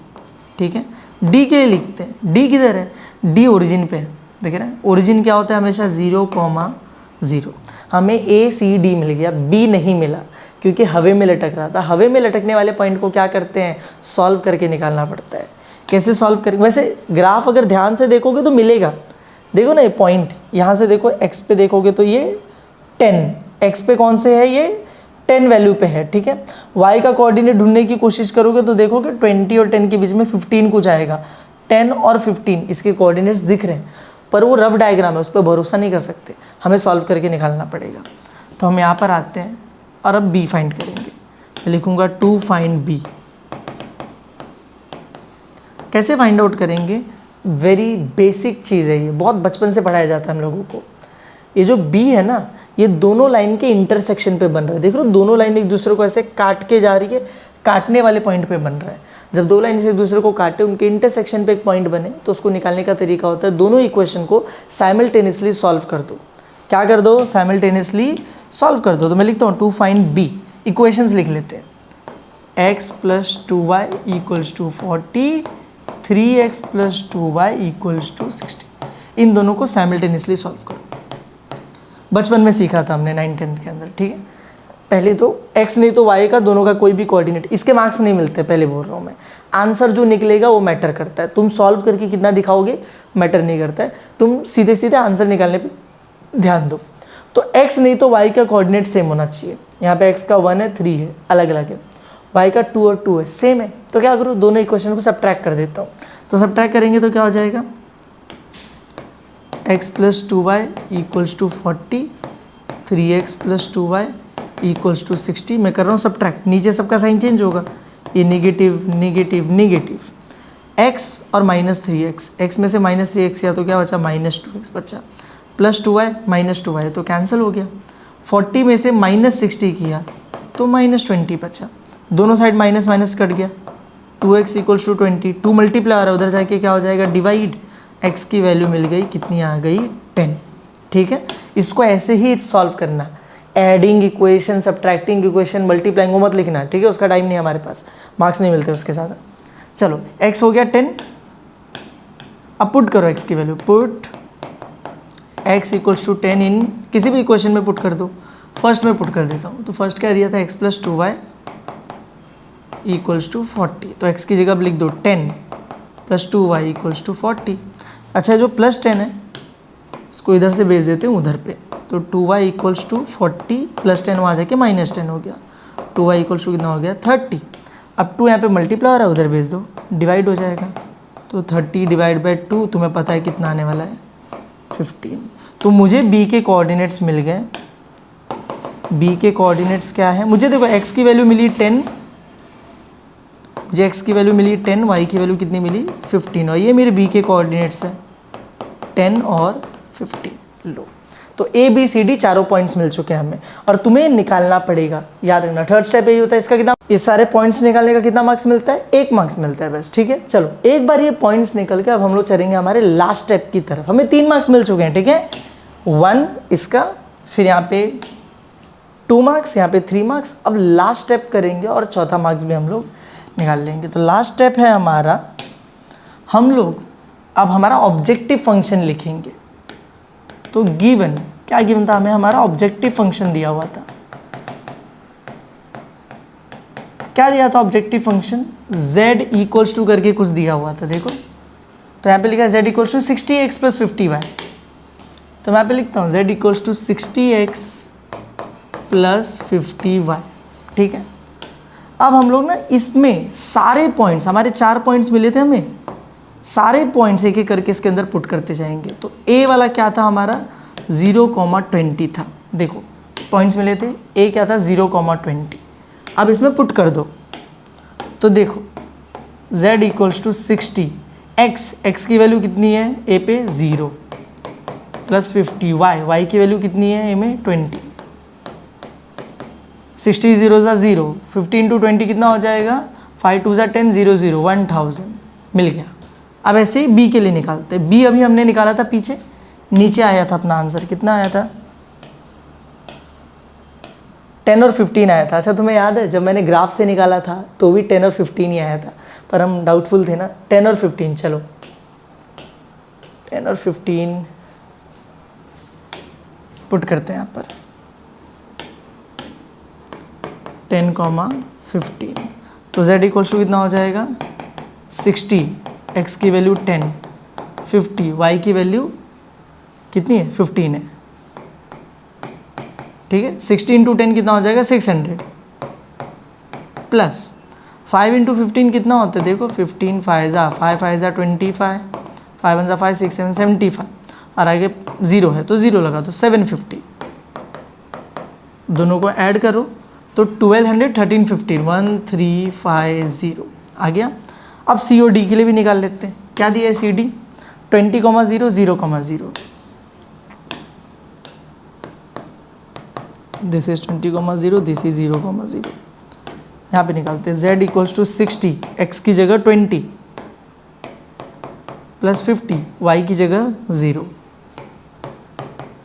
[SPEAKER 1] ठीक है, डी के लिए लिखते हैं, डी किधर है? डी ओरिजिन पे है, देख रहे हैं? ओरिजिन क्या होता है? हमेशा 0,0। हमें ए सी डी मिल गया, बी नहीं मिला क्योंकि हवे में लटक रहा था। हवे में लटकने वाले पॉइंट को क्या करते हैं? सॉल्व करके निकालना पड़ता है। कैसे सॉल्व करेंगे? वैसे ग्राफ अगर ध्यान से देखोगे तो मिलेगा, देखो ना ये पॉइंट, यहाँ से देखो एक्स पे देखोगे तो ये 10, एक्स पे कौन से है? ये 10 वैल्यू पे है। ठीक है, वाई का कोऑर्डिनेट ढूंढने की कोशिश करोगे तो देखोगे 20 और 10 के बीच में 15 कुछ आएगा। 10 और 15 इसके कोऑर्डिनेट्स दिख रहे हैं, पर वो रफ डायग्राम है, उस पर भरोसा नहीं कर सकते, हमें सॉल्व करके निकालना पड़ेगा। तो हम यहाँ पर आते हैं और अब बी फाइंड करेंगे। मैं लिखूँगा टू फाइंड बी। कैसे फाइंड आउट करेंगे? वेरी बेसिक चीज़ है ये, बहुत बचपन से पढ़ाया जाता है हम लोगों को। ये जो बी है ना, ये दोनों लाइन के इंटरसेक्शन पे बन रहा है। देख रहे हो, दोनों लाइन एक दूसरे को ऐसे काट के जा रही है, काटने वाले पॉइंट पे बन रहा है। जब दो लाइन से एक दूसरे को काटे, उनके इंटरसेक्शन पे एक पॉइंट बने, तो उसको निकालने का तरीका होता है दोनों इक्वेशन को साइमल्टेनियसली सॉल्व कर दो। क्या कर दो? साइमल्टेनियसली सॉल्व कर दो। तो मैं लिखता हूँ टू फाइंड बी, इक्वेशंस लिख लेते हैं। x + 2y = 40, 3x + 2y = 60। इन दोनों को साइमल्टेनियसली सॉल्व करो। बचपन में सीखा था हमने 9th-10th के अंदर। ठीक है, पहले तो x नहीं तो y का, दोनों का कोई भी कोऑर्डिनेट, इसके मार्क्स नहीं मिलते, पहले बोल रहा हूँ मैं। आंसर जो निकलेगा वो मैटर करता है, तुम सॉल्व करके कितना दिखाओगे मैटर नहीं करता है, तुम सीधे सीधे आंसर निकालने पे ध्यान दो। तो x नहीं तो y का कोऑर्डिनेट सेम होना चाहिए। यहाँ पे x का 1 है, 3 है, अलग अलग है। y का 2 और 2 है, सेम है। तो क्या करूँ? दोनों इक्वेशन को सबट्रैक्ट कर देता हूँ। तो सबट्रैक्ट करेंगे तो क्या हो जाएगा? x + 2y = 40, 3x + 2y = 60। मैं कर रहा हूँ सबट्रैक्ट, नीचे सबका साइन चेंज होगा, ये नेगेटिव नेगेटिव नेगेटिव। x और -3x, x में से -3x किया तो क्या बचा, -2x बचा, +2y -2y तो कैंसिल हो गया। 40 में से -60 किया तो -20 बचा, दोनों साइड माइनस माइनस कट गया। 2x = 20, 2 मल्टीप्लाई हो रहा है, उधर जाके क्या हो जाएगा, डिवाइड, x की वैल्यू मिल गई, कितनी आ गई, 10। ठीक है, इसको ऐसे ही सॉल्व करना, adding equation, subtracting equation, multiplying, वो मत लिखना, ठीक है, उसका टाइम नहीं है हमारे पास, मार्क्स नहीं मिलते उसके साथ। चलो x हो गया 10, अब पुट करो x की वैल्यू, पुट x = 10 इन किसी भी इक्वेशन में पुट कर दो। फर्स्ट में पुट कर देता हूँ, तो फर्स्ट क्या दिया था, x + 2y = 40, तो x की जगह अब लिख दो 10 + 2y = 40। अच्छा, जो +10 है इसको इधर से भेज देते हैं उधर पे, तो 2y = 40 + 10 वहाँ जाके -10 हो गया, 2y = कितना हो गया, 30। अब 2 यहाँ पे मल्टीप्लाई हो रहा है, उधर भेज दो, डिवाइड हो जाएगा, तो 30 / 2 तुम्हें पता है कितना आने वाला है, 15। तो मुझे b के कोऑर्डिनेट्स मिल गए। b के कोऑर्डिनेट्स क्या है, मुझे देखो x की वैल्यू मिली 10, मुझे x की वैल्यू मिली 10, y की वैल्यू कितनी मिली, 15, और ये मेरे b के कोऑर्डिनेट्स है 10 और 15। लो, तो a b c d चारों पॉइंट्स मिल चुके हैं हमें, और तुम्हें निकालना पड़ेगा, याद रखना थर्ड स्टेप यही होता है। इसका कितना, ये सारे पॉइंट्स निकालने का कितना मार्क्स मिलता है, 1 मार्क्स मिलता है बस। ठीक है, चलो एक बार ये पॉइंट्स निकल के अब हम लोग चलेंगे हमारे लास्ट स्टेप की तरफ। हमें 3 मार्क्स मिल चुके हैं, ठीक है, 1 इसका, फिर यहाँ पे 2 मार्क्स, यहाँ पे 3 मार्क्स। अब लास्ट स्टेप करेंगे और चौथा मार्क्स भी हम लोग निकाल लेंगे। तो लास्ट स्टेप है हमारा, हम लोग अब हमारा ऑब्जेक्टिव फंक्शन लिखेंगे। तो गिवन, क्या गिवन था हमें, हमारा ऑब्जेक्टिव फंक्शन दिया हुआ था। क्या दिया था ऑब्जेक्टिव फंक्शन, z = करके कुछ दिया हुआ था, देखो, तो यहाँ पे लिखा है z = 60x + 50y, तो मैं यहाँ पे लिखता हूँ z = 60x + 50y। ठीक है, अब हम लोग ना इसमें सारे पॉइंट्स, हमारे 4 पॉइंट्स मिले थे हमें, सारे पॉइंट्स एक एक करके इसके अंदर पुट करते जाएंगे। तो a वाला क्या था हमारा, 0,20 था, देखो पॉइंट्स मिले थे, a क्या था, 0,20। अब इसमें पुट कर दो, तो देखो z = 60, x की वैल्यू कितनी है a पे, 0, + 50, y की वैल्यू कितनी है a में, 20, 60 0 ज़ा 0, 15 × 20 कितना हो जाएगा, 5 2 ज़ा 10, 0 0, 1000 मिल गया। अब ऐसे ही b के लिए निकालते हैं। b अभी हमने निकाला था पीछे, नीचे आया था अपना आंसर, कितना आया था, 10 और 15 आया था। अच्छा, तुम्हें याद है जब मैंने ग्राफ से निकाला था तो भी 10 और 15 ही आया था, पर हम डाउटफुल थे ना, 10 और 15, चलो 10 और 15 पुट करते हैं यहाँ पर, 10, 15, तो z = कितना हो जाएगा, 60, x की वैल्यू 10, 50, y की वैल्यू कितनी है, 15 है। ठीक है, 60 × 10 कितना हो जाएगा, 600, प्लस 5 × 15 कितना होता है, देखो 15 5 ज़ा 5, 5 ज़ा 25, 5 1 ज़ा 5, 6 7 75, और आगे 0 है तो 0 लगा दो, 750, दोनों को ऐड करो तो 1200, 1350, 1350 आ गया। अब सी और डी के लिए भी निकाल लेते हैं। क्या दिया है C D, 20,0, 0,0, this is 20,0, this is 0,0। यहाँ पे निकालते हैं, z = 60, x की जगह 20 + 50, y की जगह 0,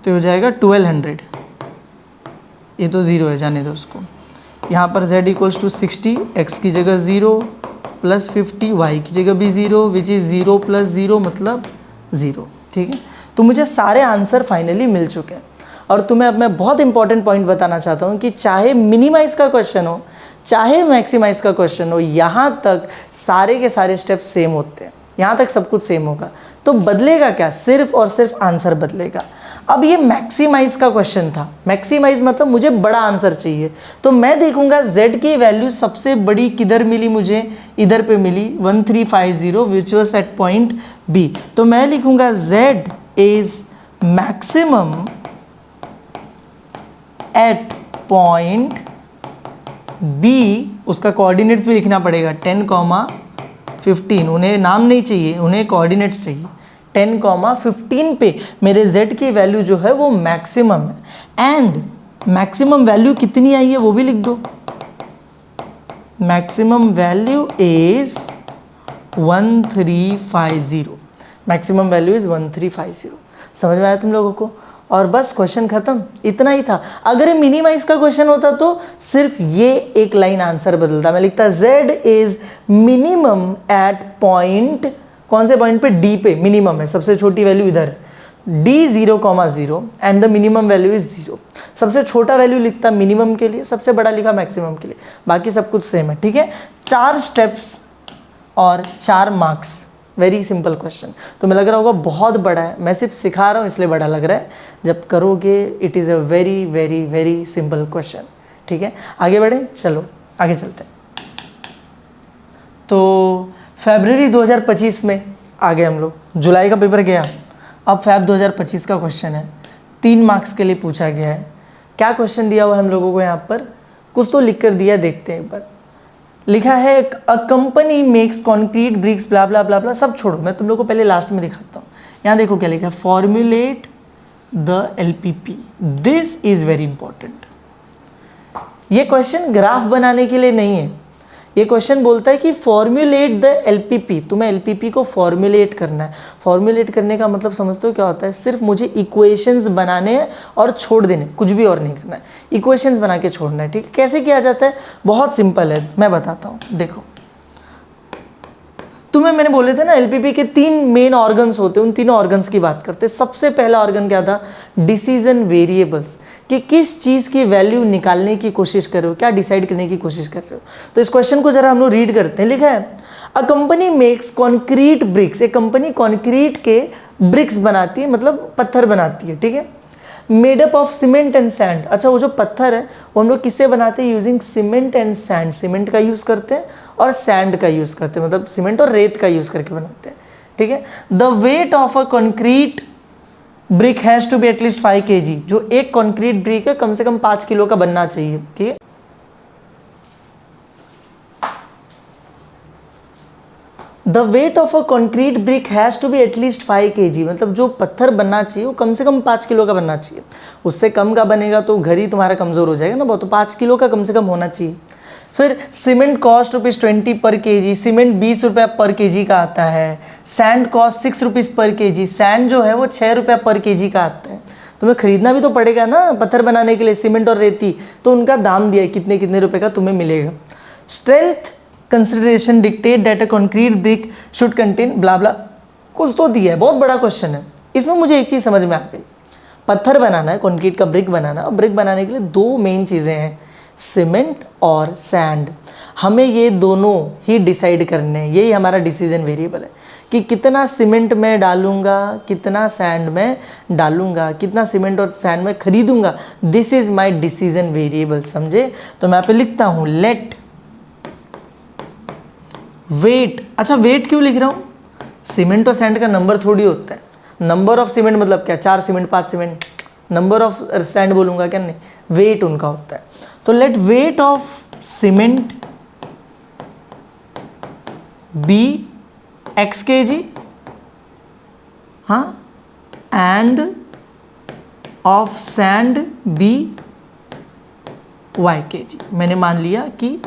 [SPEAKER 1] तो हो जाएगा 1200, ये तो 0 है, जाने दो उसको। यहाँ पर z = 60, x की जगह 0 + 50, y की जगह भी 0, विच इज़ 0 + 0 मतलब 0। ठीक है, तो मुझे सारे आंसर फाइनली मिल चुके हैं। और तुम्हें अब मैं बहुत इंपॉर्टेंट पॉइंट बताना चाहता हूँ कि चाहे मिनिमाइज़ का क्वेश्चन हो, चाहे मैक्सिमाइज़ का क्वेश्चन हो, यहाँ तक सारे के सारे स्टेप सेम होते हैं, यहाँ तक सब कुछ सेम होगा। तो बदलेगा क्या, सिर्फ और सिर्फ आंसर बदलेगा। अब ये मैक्सिमाइज़ का क्वेश्चन था, मैक्सिमाइज़ मतलब मुझे बड़ा आंसर चाहिए, तो मैं देखूंगा z की वैल्यू सबसे बड़ी किधर मिली, मुझे इधर पे मिली 1350, which was at point b। तो मैं लिखूंगा z is maximum at point b, उसका कोऑर्डिनेट्स भी लिखना पड़ेगा 10, 15, उन्हें नाम नहीं चाहिए, उन्हें कोऑर्डिनेट्स चाहिए। 10,15 पे मेरे z की वैल्यू जो है वो मैक्सिमम है। एंड मैक्सिमम वैल्यू कितनी आई है वो भी लिख दो। Maximum value is 1350। Maximum value is 1350। समझ में आया तुम लोगों को? और बस क्वेश्चन खत्म, इतना ही था। अगर ये मिनिमाइज का क्वेश्चन होता तो सिर्फ ये एक लाइन आंसर बदलता। मैं लिखता z is minimum at point, कौन से पॉइंट पे? d पे मिनिमम है, सबसे छोटी वैल्यू इधर d 0,0 and the minimum value is 0। सबसे छोटा वैल्यू लिखता मिनिमम के लिए, सबसे बड़ा लिखा मैक्सिमम के लिए, बाकी सब कुछ सेम है। ठीक है, 4 स्टेप्स और 4 मार्क्स। Very simple question. तो मैं लग रहा होगा बहुत बड़ा है, मैं सिर्फ सिखा रहा हूँ इसलिए बड़ा लग रहा है, जब करोगे it is a very very very simple question. ठीक है, आगे बढ़े, चलो आगे चलते हैं। तो फरवरी 2025 में आ गए हम लोग, जुलाई का पेपर गया, अब फैब 2025 का क्वेश्चन है, 3 मार्क्स के लिए पूछा गया है। क्या क्वेश्चन दिया हुआ है हम लोगों को यहाँ पर? कुछ तो लिख कर दिया, देखते हैं एक बार। लिखा है a company makes concrete bricks blah blah blah blah, सब छोड़ो, मैं तुम लोग को पहले लास्ट में दिखाता हूँ। यहाँ देखो क्या लिखा है, formulate the LPP, this is very important. ये क्वेश्चन ग्राफ बनाने के लिए नहीं है, ये क्वेश्चन बोलता है कि फॉर्मुलेट द LPP, तुम्हें LPP को फॉर्मुलेट करना है। फॉर्मुलेट करने का मतलब समझते हो क्या होता है? सिर्फ मुझे इक्वेशंस बनाने हैं और छोड़ देने, कुछ भी और नहीं करना है, इक्वेशंस बना के छोड़ना है। ठीक है, कैसे किया जाता है? बहुत सिंपल है, मैं बताता हूँ। देखो, तुम्हें मैंने बोले थे ना LPP के 3 मेन ऑर्गन्स होते हैं, उन तीनों ऑर्गन्स की बात करते हैं। सबसे पहला ऑर्गन क्या था? डिसीजन वेरिएबल्स, कि किस चीज़ की वैल्यू निकालने की कोशिश कर रहे हो, क्या डिसाइड करने की कोशिश कर रहे हो। तो इस क्वेश्चन को जरा हम लोग रीड करते हैं। लिखा है a company makes concrete bricks, एक कंपनी कॉन्क्रीट के ब्रिक्स बनाती है, मतलब पत्थर बनाती है। ठीक है, made up of cement and sand. अच्छा, वो जो पत्थर है वो हम लोग किससे बनाते हैं? Using cement and sand, cement का यूज़ करते हैं और सैंड का यूज़ करते हैं, मतलब सीमेंट और रेत का यूज़ करके बनाते हैं। ठीक है, the weight of a concrete brick has to be at least 5 kg, जो एक कॉन्क्रीट ब्रिक है कम से कम 5 किलो का बनना चाहिए। ठीक है, the weight of a concrete brick has to be at least 5 kg, मतलब जो पत्थर बनना चाहिए वो कम से कम 5 किलो का बनना चाहिए। उससे कम का बनेगा तो घर ही तुम्हारा कमज़ोर हो जाएगा ना बहुत, तो 5 किलो का कम से कम होना चाहिए। फिर सीमेंट कॉस्ट ₹20 पर kg, सीमेंट 20 रुपये पर kg का आता है। सैंड कॉस्ट 6 रुपीज़ पर kg, सैंड जो है वो 6 रुपये पर kg का आता है। तुम्हें खरीदना भी तो पड़ेगा ना पत्थर बनाने के लिए, सीमेंट और रेती, तो उनका दाम दिया है कितने कितने रुपए का तुम्हें मिलेगा। Strength consideration dictate that a concrete brick should contain blah blah, कुछ तो दिया है, बहुत बड़ा क्वेश्चन है। इसमें मुझे एक चीज़ समझ में आ गई, पत्थर बनाना है, कंक्रीट का ब्रिक बनाना, और ब्रिक बनाने के लिए 2 मेन चीज़ें हैं, सीमेंट और सैंड। हमें ये दोनों ही डिसाइड करने हैं, यही हमारा डिसीजन वेरिएबल है कि कितना सीमेंट मैं डालूंगा, कितना सैंड में डालूंगा, कितना सीमेंट और सैंड में खरीदूंगा। This is my decision variable, समझे? तो मैं यहाँ पे लिखता हूँ लेट वेट। अच्छा, वेट क्यों लिख रहा हूँ? सीमेंट और सैंड का नंबर थोड़ी होता है, नंबर ऑफ सीमेंट मतलब क्या, 4 cement 5 cement, number of sand बोलूँगा क्या? नहीं, वेट उनका होता है। तो let weight of cement be x kg, हाँ, and of sand be y kg। मैंने मान लिया कि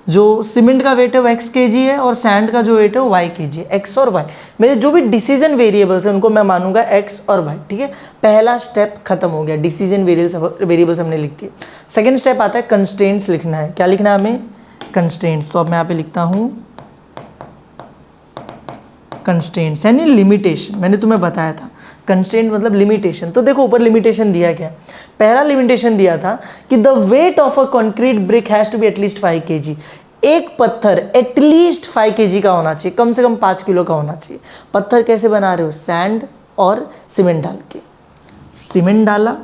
[SPEAKER 1] जो सीमेंट का वेट है वो x kg है और सैंड का जो वेट है वो y kg है। x और y मेरे जो भी डिसीजन वेरिएबल्स हैं उनको मैं मानूंगा x और y। ठीक है, पहला स्टेप खत्म हो गया, डिसीजन वेरिएबल्स हमने लिख दिए। सेकेंड स्टेप आता है कंस्ट्रेंट्स लिखना है। क्या लिखना है हमें? कंस्ट्रेंट्स। तो अब मैं यहाँ पे लिखता हूँ कंस्ट्रेंट्स यानी लिमिटेशन। मैंने तुम्हें बताया था कंस्ट्रेंट मतलब लिमिटेशन। तो देखो ऊपर लिमिटेशन दिया गया, पहला लिमिटेशन दिया था कि the weight of a concrete brick has to be at least 5 kg, एक पत्थर एटलीस्ट 5 kg का होना चाहिए, कम से कम 5 किलो का होना चाहिए। पत्थर कैसे बना रहे हो? सैंड और सीमेंट डाल के, सीमेंट डाला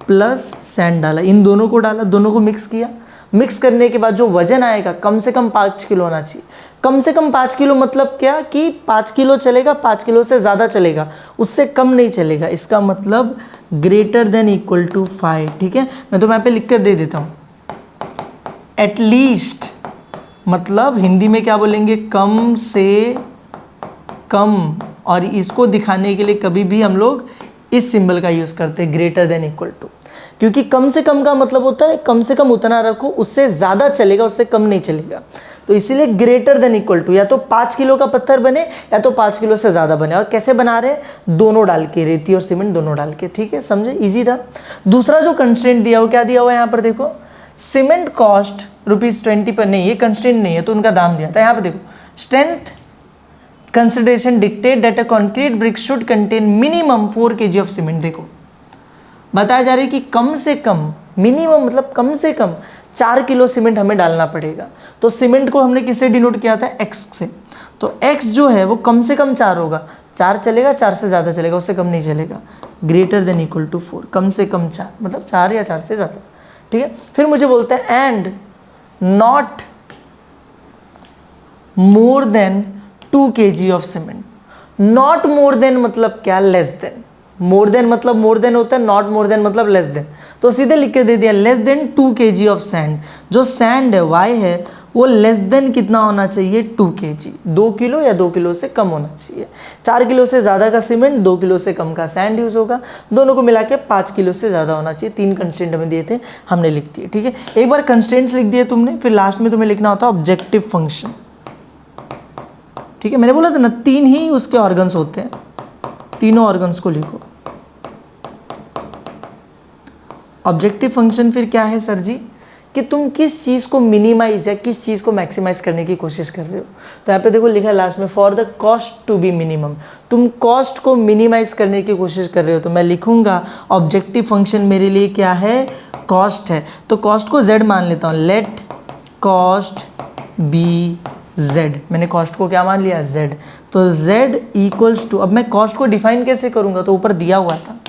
[SPEAKER 1] प्लस सैंड डाला, इन दोनों को डाला, दोनों को मिक्स किया। मिक्स करने के बाद जो वजन आएगा कम से कम 5 किलो होना चाहिए। कम से कम 5 किलो मतलब क्या कि 5 किलो चलेगा, 5 किलो से ज़्यादा चलेगा, उससे कम नहीं चलेगा। इसका मतलब ग्रेटर देन इक्वल टू 5। ठीक है, मैं तो यहाँ पे लिख कर दे देता हूँ एटलीस्ट मतलब हिंदी में क्या बोलेंगे, कम से कम। और इसको दिखाने के लिए कभी भी हम लोग इस सिंबल का यूज़ करते हैं, ग्रेटर देन इक्वल टू, क्योंकि कम से कम का मतलब होता है कम से कम उतना रखो, उससे ज़्यादा चलेगा, उससे कम नहीं चलेगा। तो इसीलिए ग्रेटर देन इक्वल टू, या तो 5 किलो का पत्थर बने या तो 5 किलो से ज़्यादा बने। और कैसे बना रहे हैं, दोनों डाल के, रेती और सीमेंट दोनों डाल के, ठीक है, समझे, इजी था। दूसरा जो कंस्ट्रेंट दिया हुआ, क्या दिया हुआ है यहाँ पर देखो, सीमेंट कॉस्ट ₹20 पर, नहीं ये कंस्ट्रेंट नहीं है तो उनका दाम दिया था। यहाँ पर देखो, strength consideration dictate that a concrete brick should contain minimum 4 kg of cement. देखो बताया जा रहा है कि कम से कम, मिनिमम मतलब कम से कम 4 किलो सीमेंट हमें डालना पड़ेगा। तो सीमेंट को हमने किससे डिनोट किया था, एक्स से। तो एक्स जो है वो कम से कम 4 होगा, 4 चलेगा, 4 से ज़्यादा चलेगा, उससे कम नहीं चलेगा। ग्रेटर देन इक्वल टू 4, कम से कम 4 मतलब 4 या 4 से ज़्यादा, ठीक है। फिर मुझे बोलते हैं and not more than 2 kg of cement. Not more than मतलब क्या, लेस देन। मोर देन मतलब मोर देन होता है, नॉट मोर देन मतलब लेस देन। तो सीधे लिख के दे दिया less than 2 kg of sand. जो सैंड है, वाई है, वो लेस देन कितना होना चाहिए, 2 kg, 2 किलो या 2 किलो से कम होना चाहिए। 4 किलो से ज़्यादा का सीमेंट, 2 किलो से कम का सैंड यूज़ होगा, दोनों को मिला के 5 किलो से ज़्यादा होना चाहिए। 3 कंस्ट्रेंट हमें दिए थे, हमने लिख दिए, ठीक है। एक बार कंस्ट्रेंट्स लिख दिए तुमने, फिर लास्ट में तुम्हें लिखना होता है ऑब्जेक्टिव फंक्शन, ठीक है। मैंने बोला था ना 3 ही उसके ऑर्गन्स होते हैं, तीनों ऑर्गन्स को लिखो। ऑब्जेक्टिव फंक्शन फिर क्या है सर जी, कि तुम किस चीज़ को मिनिमाइज या किस चीज़ को मैक्सिमाइज करने की कोशिश कर रहे हो। तो यहाँ पे देखो लिखा है लास्ट में, for the cost to be minimum, तुम कॉस्ट को मिनिमाइज करने की कोशिश कर रहे हो। तो मैं लिखूंगा ऑब्जेक्टिव फंक्शन मेरे लिए क्या है, कॉस्ट है। तो कॉस्ट को z मान लेता हूँ, लेट कॉस्ट बी z। मैंने कॉस्ट को क्या मान लिया, z। तो z इक्वल्स टू, अब मैं कॉस्ट को डिफाइन कैसे करूँगा, तो ऊपर दिया हुआ था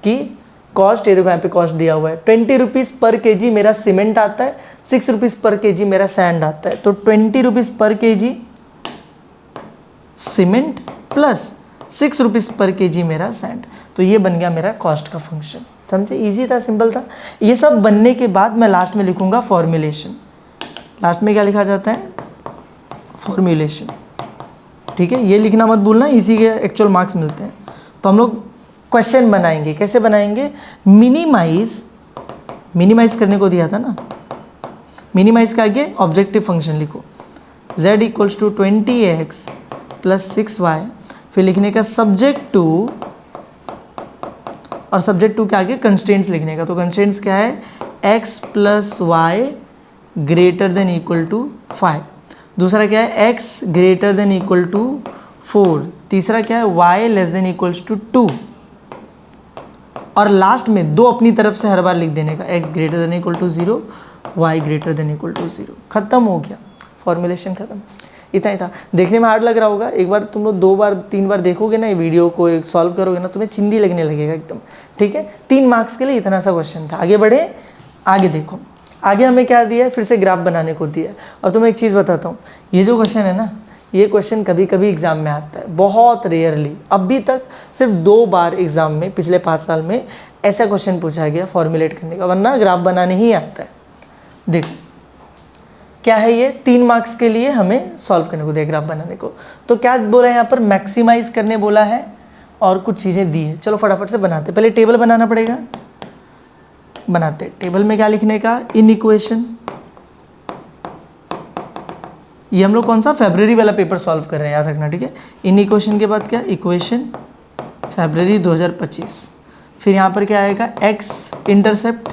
[SPEAKER 1] कि कॉस्ट, ये देखो यहाँ पे कॉस्ट दिया हुआ है, 20 रुपीज़ पर kg मेरा सीमेंट आता है, 6 रुपीज़ पर kg मेरा सैंड आता है। तो 20 रुपीज़ पर kg सीमेंट प्लस 6 रुपीज़ पर kg मेरा सैंड। तो ये बन गया मेरा कॉस्ट का फंक्शन, समझे, इजी था, सिंपल था। ये सब बनने के बाद मैं लास्ट में लिखूंगा फॉर्मुलेशन। लास्ट में क्या लिखा जाता है, फॉर्मुलेशन, ठीक है। ये लिखना मत भूलना, इसी के एक्चुअल मार्क्स मिलते हैं। तो हम लोग क्वेश्चन बनाएंगे, कैसे बनाएंगे, मिनिमाइज करने को दिया था ना, मिनिमाइज के आगे ऑब्जेक्टिव फंक्शन लिखो, z equals to 20x plus 6y, फिर लिखने का सब्जेक्ट टू, और सब्जेक्ट टू के आगे कंस्ट्रेंट्स लिखने का। तो कंस्ट्रेंट्स क्या है, x plus Y greater than equal to 5, दूसरा क्या है x greater than equal to 4, तीसरा क्या है y less than equals to 2, और लास्ट में 2 अपनी तरफ से हर बार लिख देने का, x greater than equal to 0, y greater than equal to 0। खत्म हो गया, फॉर्मुलेशन खत्म। इतना ही था। देखने में हार्ड लग रहा होगा, एक बार तुम लोग 2 बार 3 बार देखोगे ना ये वीडियो को, एक सॉल्व करोगे ना, तुम्हें चिंदी लगने लगेगा एकदम, ठीक है। 3 मार्क्स के लिए इतना सा क्वेश्चन था। आगे बढ़े, आगे देखो, आगे हमें क्या दिया है, फिर से ग्राफ बनाने को दिया है। और तुम्हें एक चीज़ बताता हूँ, ये जो क्वेश्चन है ना, ये क्वेश्चन कभी कभी एग्ज़ाम में आता है, बहुत रेयरली। अभी तक सिर्फ 2 बार एग्ज़ाम में पिछले 5 साल में ऐसा क्वेश्चन पूछा गया फॉर्मुलेट करने का, वरना ग्राफ बनाने ही आता है। देखो क्या है ये, 3 मार्क्स के लिए हमें सॉल्व करने को दिया ग्राफ बनाने को। तो क्या बोला है यहाँ पर, मैक्सिमाइज करने बोला है और कुछ चीज़ें दी है। चलो फटाफट से बनाते, पहले टेबल बनाना पड़ेगा, बनाते। टेबल में क्या लिखने का, इन इक्वेशन, ये हम लोग कौन सा फरवरी वाला पेपर सॉल्व कर रहे हैं, याद रखना, ठीक है। इन इक्वेशन के बाद क्या, इक्वेशन फरवरी 2025, फिर यहाँ पर क्या आएगा, x इंटरसेप्ट,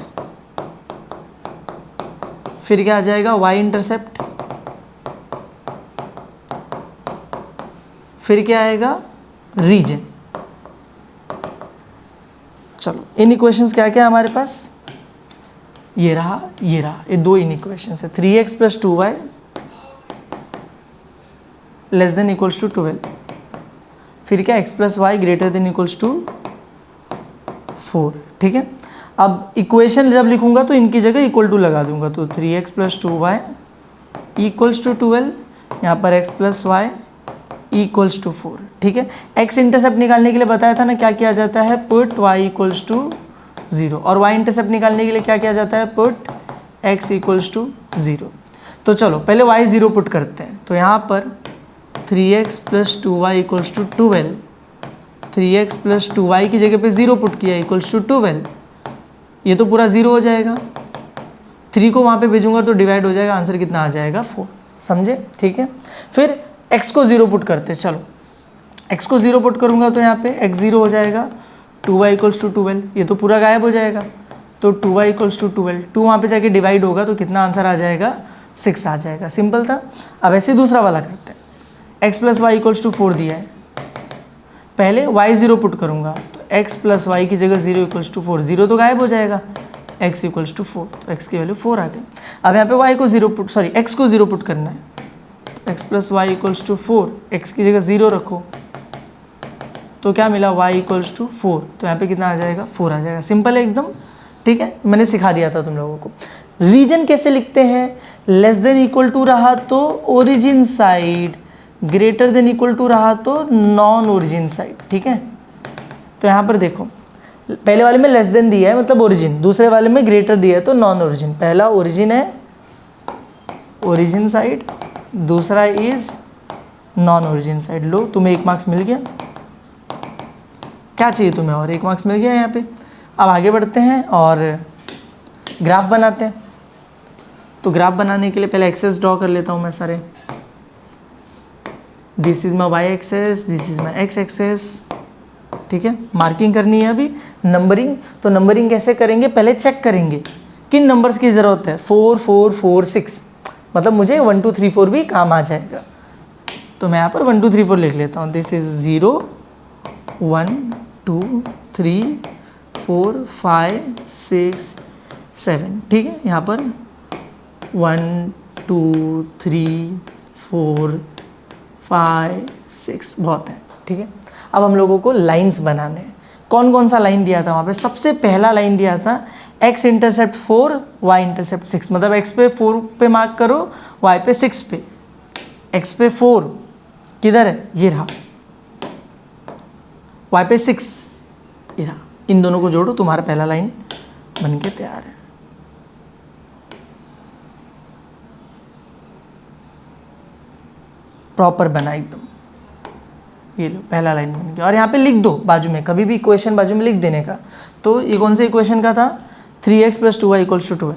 [SPEAKER 1] फिर क्या आ जाएगा, y इंटरसेप्ट, फिर क्या आएगा, रीजन। चलो इन इक्वेशंस क्या क्या है हमारे पास, ये रहा, ये रहा, ये 2 इन इक्वेशंस है। 3x plus 2y less than equals to 12, फिर क्या x plus Y greater than equals to 4, ठीक है। अब इक्वेशन जब लिखूंगा तो इनकी जगह इक्वल टू लगा दूंगा, तो 3x plus 2y equals to 12, यहाँ पर x plus Y equals to 4, ठीक है। x इंटरसेप्ट निकालने के लिए बताया था ना, क्या किया जाता है, पुट y इक्वल्स टू 0, और y इंटरसेप्ट निकालने के लिए क्या किया जाता है, पुट x इक्वल्स टू 0। तो चलो पहले y 0 पुट करते हैं। तो यहाँ पर 3x plus 2y equals to 12, 3x plus 2y की जगह पे 0 पुट किया इक्वल्स टू 12, ये तो पूरा 0 हो जाएगा। 3 को वहाँ पे भेजूंगा तो डिवाइड हो जाएगा, आंसर कितना आ जाएगा 4। समझे? ठीक है। फिर x को 0 पुट करते हैं। चलो x को 0 पुट करूँगा तो यहाँ पे x 0 हो जाएगा, 2y इक्वल्स टू 12, ये तो पूरा गायब हो जाएगा। तो 2y इक्वल्स टू 12, 2 वहाँ पे जाके डिवाइड होगा तो कितना आंसर आ जाएगा, 6 आ जाएगा। सिंपल था। अब ऐसे दूसरा वाला करते हैं। x plus Y equals to 4 दिया है, पहले y 0 पुट करूँगा तो x प्लस वाई की जगह 0 इक्वल्स टू 4, 0 तो गायब हो जाएगा, x इक्वल्स टू 4, तो x की वैल्यू 4 आ गई। अब यहाँ पे y को 0 पुट x को 0 पुट करना है, तो x plus Y equals to 4, x की जगह 0 रखो तो क्या मिला, y इक्वल्स टू 4, तो यहाँ पे कितना आ जाएगा, 4 आ जाएगा। सिंपल है एकदम। ठीक है, मैंने सिखा दिया था तुम लोगों को। रीजन कैसे लिखते हैं, लेस देन इक्वल टू रहा तो origin side, greater than equal to रहा तो नॉन ओरिजिन साइड। ठीक है, तो यहाँ पर देखो पहले वाले में लेस देन दिया है मतलब ओरिजिन, दूसरे वाले में ग्रेटर दिया है तो नॉन ओरिजिन। पहला ओरिजिन है ओरिजिन साइड, दूसरा इज नॉन ओरिजिन साइड। लो तुम्हें 1 मार्क्स मिल गया। क्या चाहिए तुम्हें, और 1 मार्क्स मिल गया यहाँ पे। अब आगे बढ़ते हैं और ग्राफ बनाते हैं। तो ग्राफ बनाने के लिए पहले एक्सेस ड्रॉ कर लेता हूँ मैं सारे। This is my Y axis, this is my X axis. ठीक है, मार्किंग करनी है अभी। नंबरिंग, तो नंबरिंग कैसे करेंगे, पहले चेक करेंगे किन नंबर्स की ज़रूरत है। 4 4 4 6, मतलब मुझे 1 2 3 4 भी काम आ जाएगा। तो मैं यहाँ पर 1 2 3 4 लिख लेता हूँ। This is 0 1 2 3 4 5 6 7। ठीक है, यहाँ पर 1 2 3 4 5 6 बहुत है। ठीक है, अब हम लोगों को लाइंस बनाने हैं। कौन कौन सा लाइन दिया था वहाँ पे, सबसे पहला लाइन दिया था x इंटरसेप्ट 4 y इंटरसेप्ट 6, मतलब x पे 4 पे मार्क करो, y पे 6 पे। x पे 4 किधर है, ये रहा, y पे 6 ये रहा। इन दोनों को जोड़ो, तुम्हारा पहला लाइन बन के तैयार है। प्रॉपर बना एकदम, ये लो पहला लाइन बन गया। और यहाँ पे लिख दो बाजू में, कभी भी इक्वेशन बाजू में लिख देने का। तो ये कौन से इक्वेशन का था, 3x plus 2y equals to 12,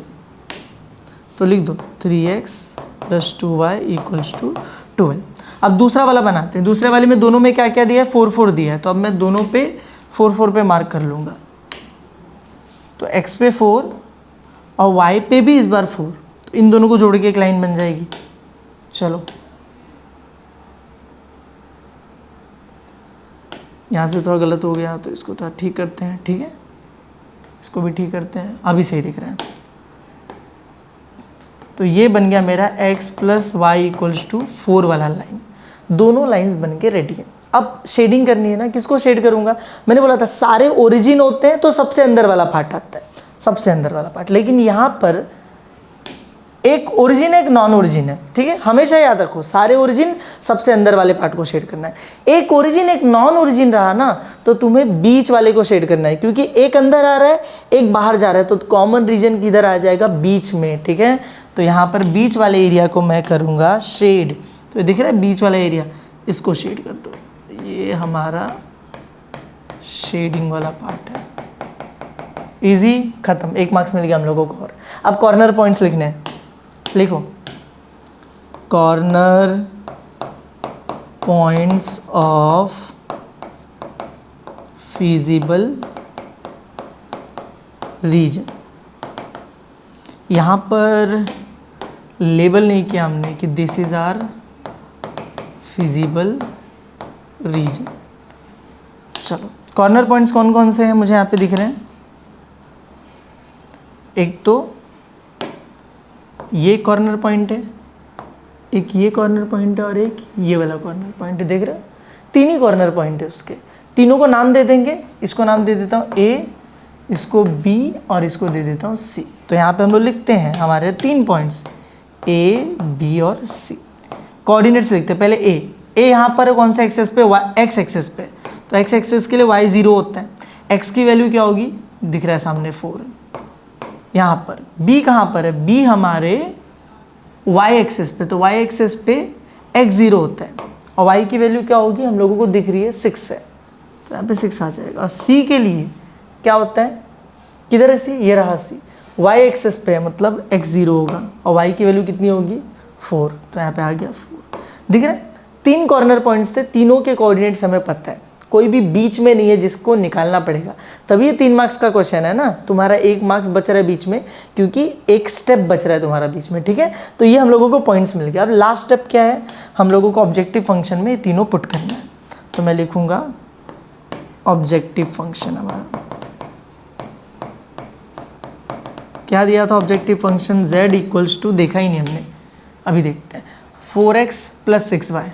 [SPEAKER 1] तो लिख दो 3x plus 2y equals to 12। अब दूसरा वाला बनाते हैं। दूसरे वाले में दोनों में क्या क्या दिया है, 4 4 दिया है, तो अब मैं दोनों पे 4 4 पे मार्क कर लूँगा। तो x पे 4 और y पे भी इस बार 4, तो इन दोनों को जोड़ के एक लाइन बन जाएगी। चलो यहाँ से थोड़ा गलत हो गया तो इसको थोड़ा ठीक करते हैं। ठीक है, इसको भी ठीक करते हैं, अभी सही दिख रहा है। तो ये बन गया मेरा x plus Y equals to 4 वाला लाइन। दोनों लाइंस बन के रेडी है। अब शेडिंग करनी है ना, किसको शेड करूँगा, मैंने बोला था सारे ओरिजिन होते हैं तो सबसे अंदर वाला पार्ट आता है, सबसे अंदर वाला पार्ट। लेकिन यहाँ पर एक ओरिजिन है, एक नॉन ओरिजिन है। ठीक है, हमेशा याद रखो सारे ओरिजिन सबसे अंदर वाले पार्ट को शेड करना है। एक ओरिजिन एक नॉन ओरिजिन रहा ना तो तुम्हें बीच वाले को शेड करना है, क्योंकि एक अंदर आ रहा है एक बाहर जा रहा है, तो कॉमन रीजन किधर आ जाएगा, बीच में। ठीक है, तो यहाँ पर बीच वाले एरिया को मैं करूँगा शेड। तो दिख रहा है बीच वाला एरिया, इसको शेड कर दो। ये हमारा शेडिंग वाला पार्ट है। इजी, खत्म, 1 मार्क्स मिल गया हम लोगों को। और अब कॉर्नर पॉइंट्स लिखने हैं। लिखो corner points of feasible region. यहाँ पर लेबल नहीं किया हमने कि this is our feasible region. चलो कॉर्नर पॉइंट्स कौन कौन से हैं मुझे यहाँ पे दिख रहे हैं। एक तो ये कॉर्नर पॉइंट है, एक ये कॉर्नर पॉइंट है और एक ये वाला कॉर्नर पॉइंट है। देख रहे हो, 3 ही कॉर्नर पॉइंट है उसके। तीनों को नाम दे देंगे। इसको नाम दे देता हूँ ए, इसको बी और इसको दे देता हूँ सी। तो यहाँ पे हम लोग लिखते हैं हमारे 3 पॉइंट्स ए बी और सी। कोऑर्डिनेट्स लिखते हैं पहले ए। ए यहाँ पर कौन सा एक्सेस पे, एक्स एक्सेस पे। तो एक्स एक्सेस के लिए y 0 होता है। एक्स की वैल्यू क्या होगी, दिख रहा है सामने 4। यहाँ पर b कहाँ पर है, b हमारे वाई एक्सेस पे, तो वाई एक्सेस पे x 0 होता है और y की वैल्यू क्या होगी, हम लोगों को दिख रही है 6 है, तो यहाँ पे 6 आ जाएगा। और c के लिए क्या होता है, किधर है c, ये रहा c, y एक्सेस पे है मतलब x 0 होगा और y की वैल्यू कितनी होगी 4, तो यहाँ पे आ गया 4। दिख रहा है, 3 कॉर्नर पॉइंट्स थे, तीनों के कोऑर्डिनेट्स हमें पता है, कोई भी बीच में नहीं है जिसको निकालना पड़ेगा, तभी ये 3 मार्क्स का क्वेश्चन है ना। तुम्हारा 1 मार्क्स बच रहा है बीच में, क्योंकि एक स्टेप बच रहा है तुम्हारा बीच में, ठीक है। तो ये हम लोगों को पॉइंट्स मिल गया। अब लास्ट स्टेप क्या है, हम लोगों को ऑब्जेक्टिव फंक्शन में ये तीनों पुट करना है, तो मैं लिखूंगा ऑब्जेक्टिव फंक्शन। हमारा क्या दिया था objective function, z equals to, देखा ही नहीं हमने, अभी देखते हैं, 4x + 6y,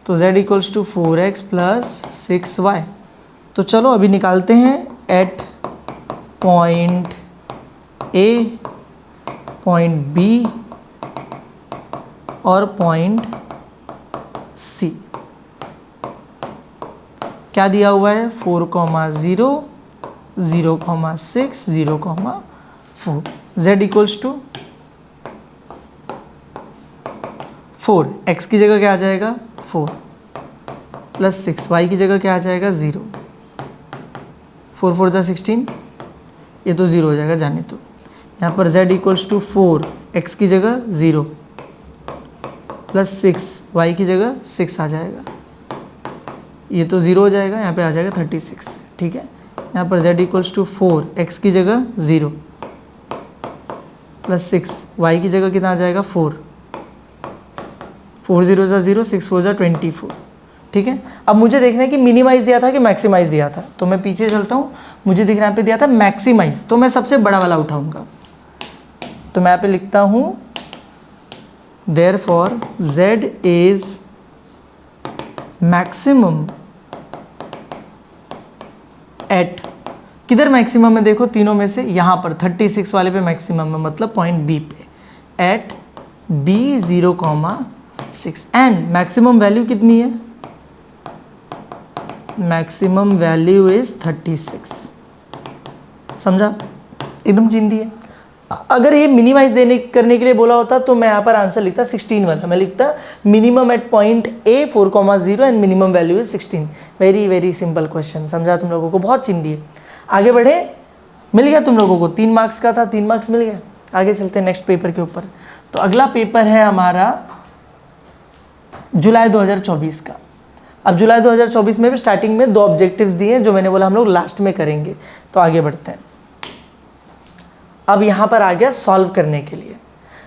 [SPEAKER 1] तो z equals to 4x + 6y। तो चलो अभी निकालते हैं at point A, point B और पॉइंट C। क्या दिया हुआ है, 4, 0, 0, 6, 0, 4। z इक्वल्स टू 4, x की जगह क्या आ जाएगा 4 + 6, y की जगह क्या आ जाएगा 0, 4 4 16, ये तो 0 हो जाएगा जाने तो। यहाँ पर z इक्वल्स टू 4, x की जगह 0 + 6, y की जगह 6 आ जाएगा, ये तो 0 हो जाएगा, यहाँ पे आ जाएगा 36, ठीक है। यहाँ पर z इक्वल्स टू 4, x की जगह 0 + 6, y की जगह कितना आ जाएगा 4, 4 0 0, 6 4 24, ठीक है। अब मुझे देखना है कि मिनिमाइज दिया था कि मैक्सिमाइज दिया था, तो मैं पीछे चलता हूँ, मुझे दिख रहा है यहाँ पे दिया था मैक्सिमाइज, तो मैं सबसे बड़ा वाला उठाऊंगा, तो मैं यहाँ पे लिखता हूँ therefore z is maximum at, किधर मैक्सिमम है देखो तीनों में से, यहाँ पर 36 वाले पे मैक्सिमम है, मतलब पॉइंट B पे, at B 0, 6, and maximum value कितनी है, मैक्सिमम वैल्यू इज 36। समझा, एकदम चिंदी है। अगर ये मिनिमाइज करने के लिए बोला होता तो मैं यहाँ पर आंसर लिखता 16 वाला, मैं लिखता minimum at point A 4, 0 and minimum value is 16। Very very simple question, समझा तुम लोगों को, बहुत चिंदी है। आगे बढ़े, मिल गया तुम लोगों को, 3 मार्क्स का था, 3 मार्क्स मिल गया। आगे चलते हैं नेक्स्ट पेपर के ऊपर। तो अगला पेपर है हमारा जुलाई 2024 का। अब जुलाई 2024 में भी स्टार्टिंग में 2 ऑब्जेक्टिव्स दिए हैं, जो मैंने बोला हम लोग लास्ट में करेंगे। तो आगे बढ़ते हैं। अब यहाँ पर आ गया सॉल्व करने के लिए।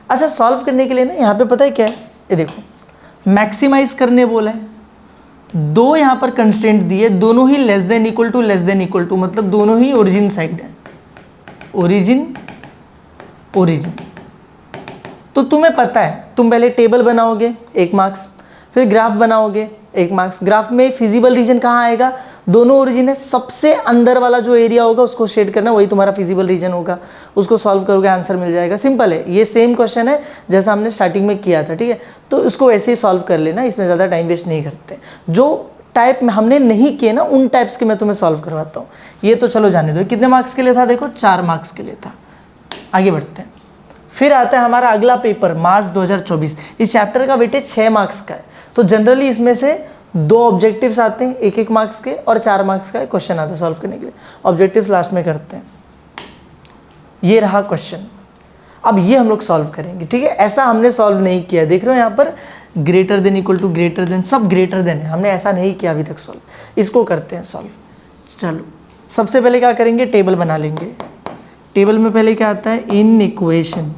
[SPEAKER 1] अच्छा, सॉल्व करने के लिए ना यहाँ पे पता है क्या है, ये देखो मैक्सिमाइज करने बोला है, 2 यहाँ पर कंस्ट्रेंट दिए, दोनों ही लेस देन इक्वल टू, मतलब दोनों ही ओरिजिन साइड है, ओरिजिन। तो तुम्हें पता है, तुम पहले टेबल बनाओगे 1 मार्क्स, फिर ग्राफ बनाओगे 1 मार्क्स। ग्राफ में फिजिबल रीजन कहाँ आएगा, दोनों ओरिजिन है, सबसे अंदर वाला जो एरिया होगा उसको शेड करना, वही तुम्हारा फिजिबल रीजन होगा। उसको सॉल्व करोगे, आंसर मिल जाएगा। सिंपल है, ये सेम क्वेश्चन है जैसा हमने स्टार्टिंग में किया था, ठीक है। तो इसको वैसे ही सॉल्व कर लेना, इसमें ज़्यादा टाइम वेस्ट नहीं करते। जो टाइप में हमने नहीं किए ना, उन टाइप्स के मैं तुम्हें सॉल्व करवाता हूँ। ये तो चलो जाने दो। कितने मार्क्स के लिए था देखो, 4 मार्क्स के लिए था। आगे बढ़ते हैं। फिर आता है हमारा अगला पेपर मार्च 2024। इस चैप्टर का वेटेज 6 मार्क्स का है, तो जनरली इसमें से 2 ऑब्जेक्टिव्स आते हैं 1-1 मार्क्स के, और 4 मार्क्स का क्वेश्चन आता है सॉल्व करने के लिए। ऑब्जेक्टिव्स लास्ट में करते हैं। ये रहा क्वेश्चन, अब ये हम लोग सॉल्व करेंगे, ठीक है। ऐसा हमने सॉल्व नहीं किया, देख रहे हो यहाँ पर greater than, equal to, greater than, सब ग्रेटर देन है, हमने ऐसा नहीं किया अभी तक सॉल्व। इसको करते हैं सॉल्व। चलो सबसे पहले क्या करेंगे, टेबल बना लेंगे। टेबल में पहले क्या आता है, इन इक्वेशन,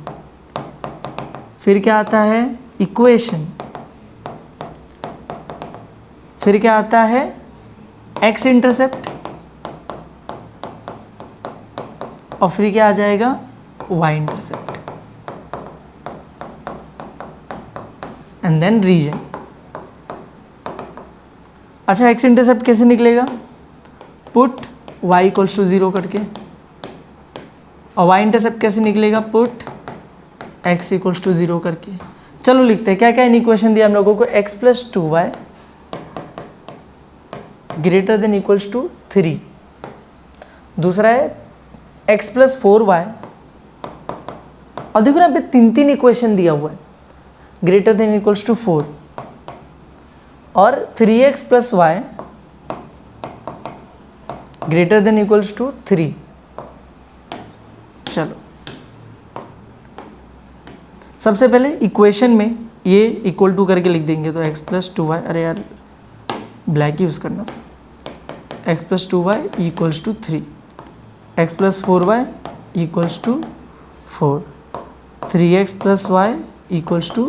[SPEAKER 1] फिर क्या आता है, इक्वेशन, फिर क्या आता है, एक्स इंटरसेप्ट, और फिर क्या आ जाएगा, Y intercept, and then region. अच्छा, एक्स इंटरसेप्ट कैसे निकलेगा, पुट y इक्वल्स टू 0 करके, और वाई इंटरसेप्ट कैसे निकलेगा, पुट x इक्वल्स टू 0 करके। चलो लिखते हैं क्या क्या इन इक्वेशन दिया हम लोगों को, x plus 2y greater than equals to 3, दूसरा है x प्लस 4y और देखो ना यहाँ पे तीन तीन इक्वेशन दिया हुआ है, ग्रेटर देन इक्वल्स टू 4 और 3x plus Y greater than equals to 3। चलो सबसे पहले इक्वेशन में ये इक्वल टू करके लिख देंगे, तो x प्लस 2y, अरे यार ब्लैक यूज़ करना, x plus 2y equals to 3, x plus 4y equals to 4, 3x plus Y equals to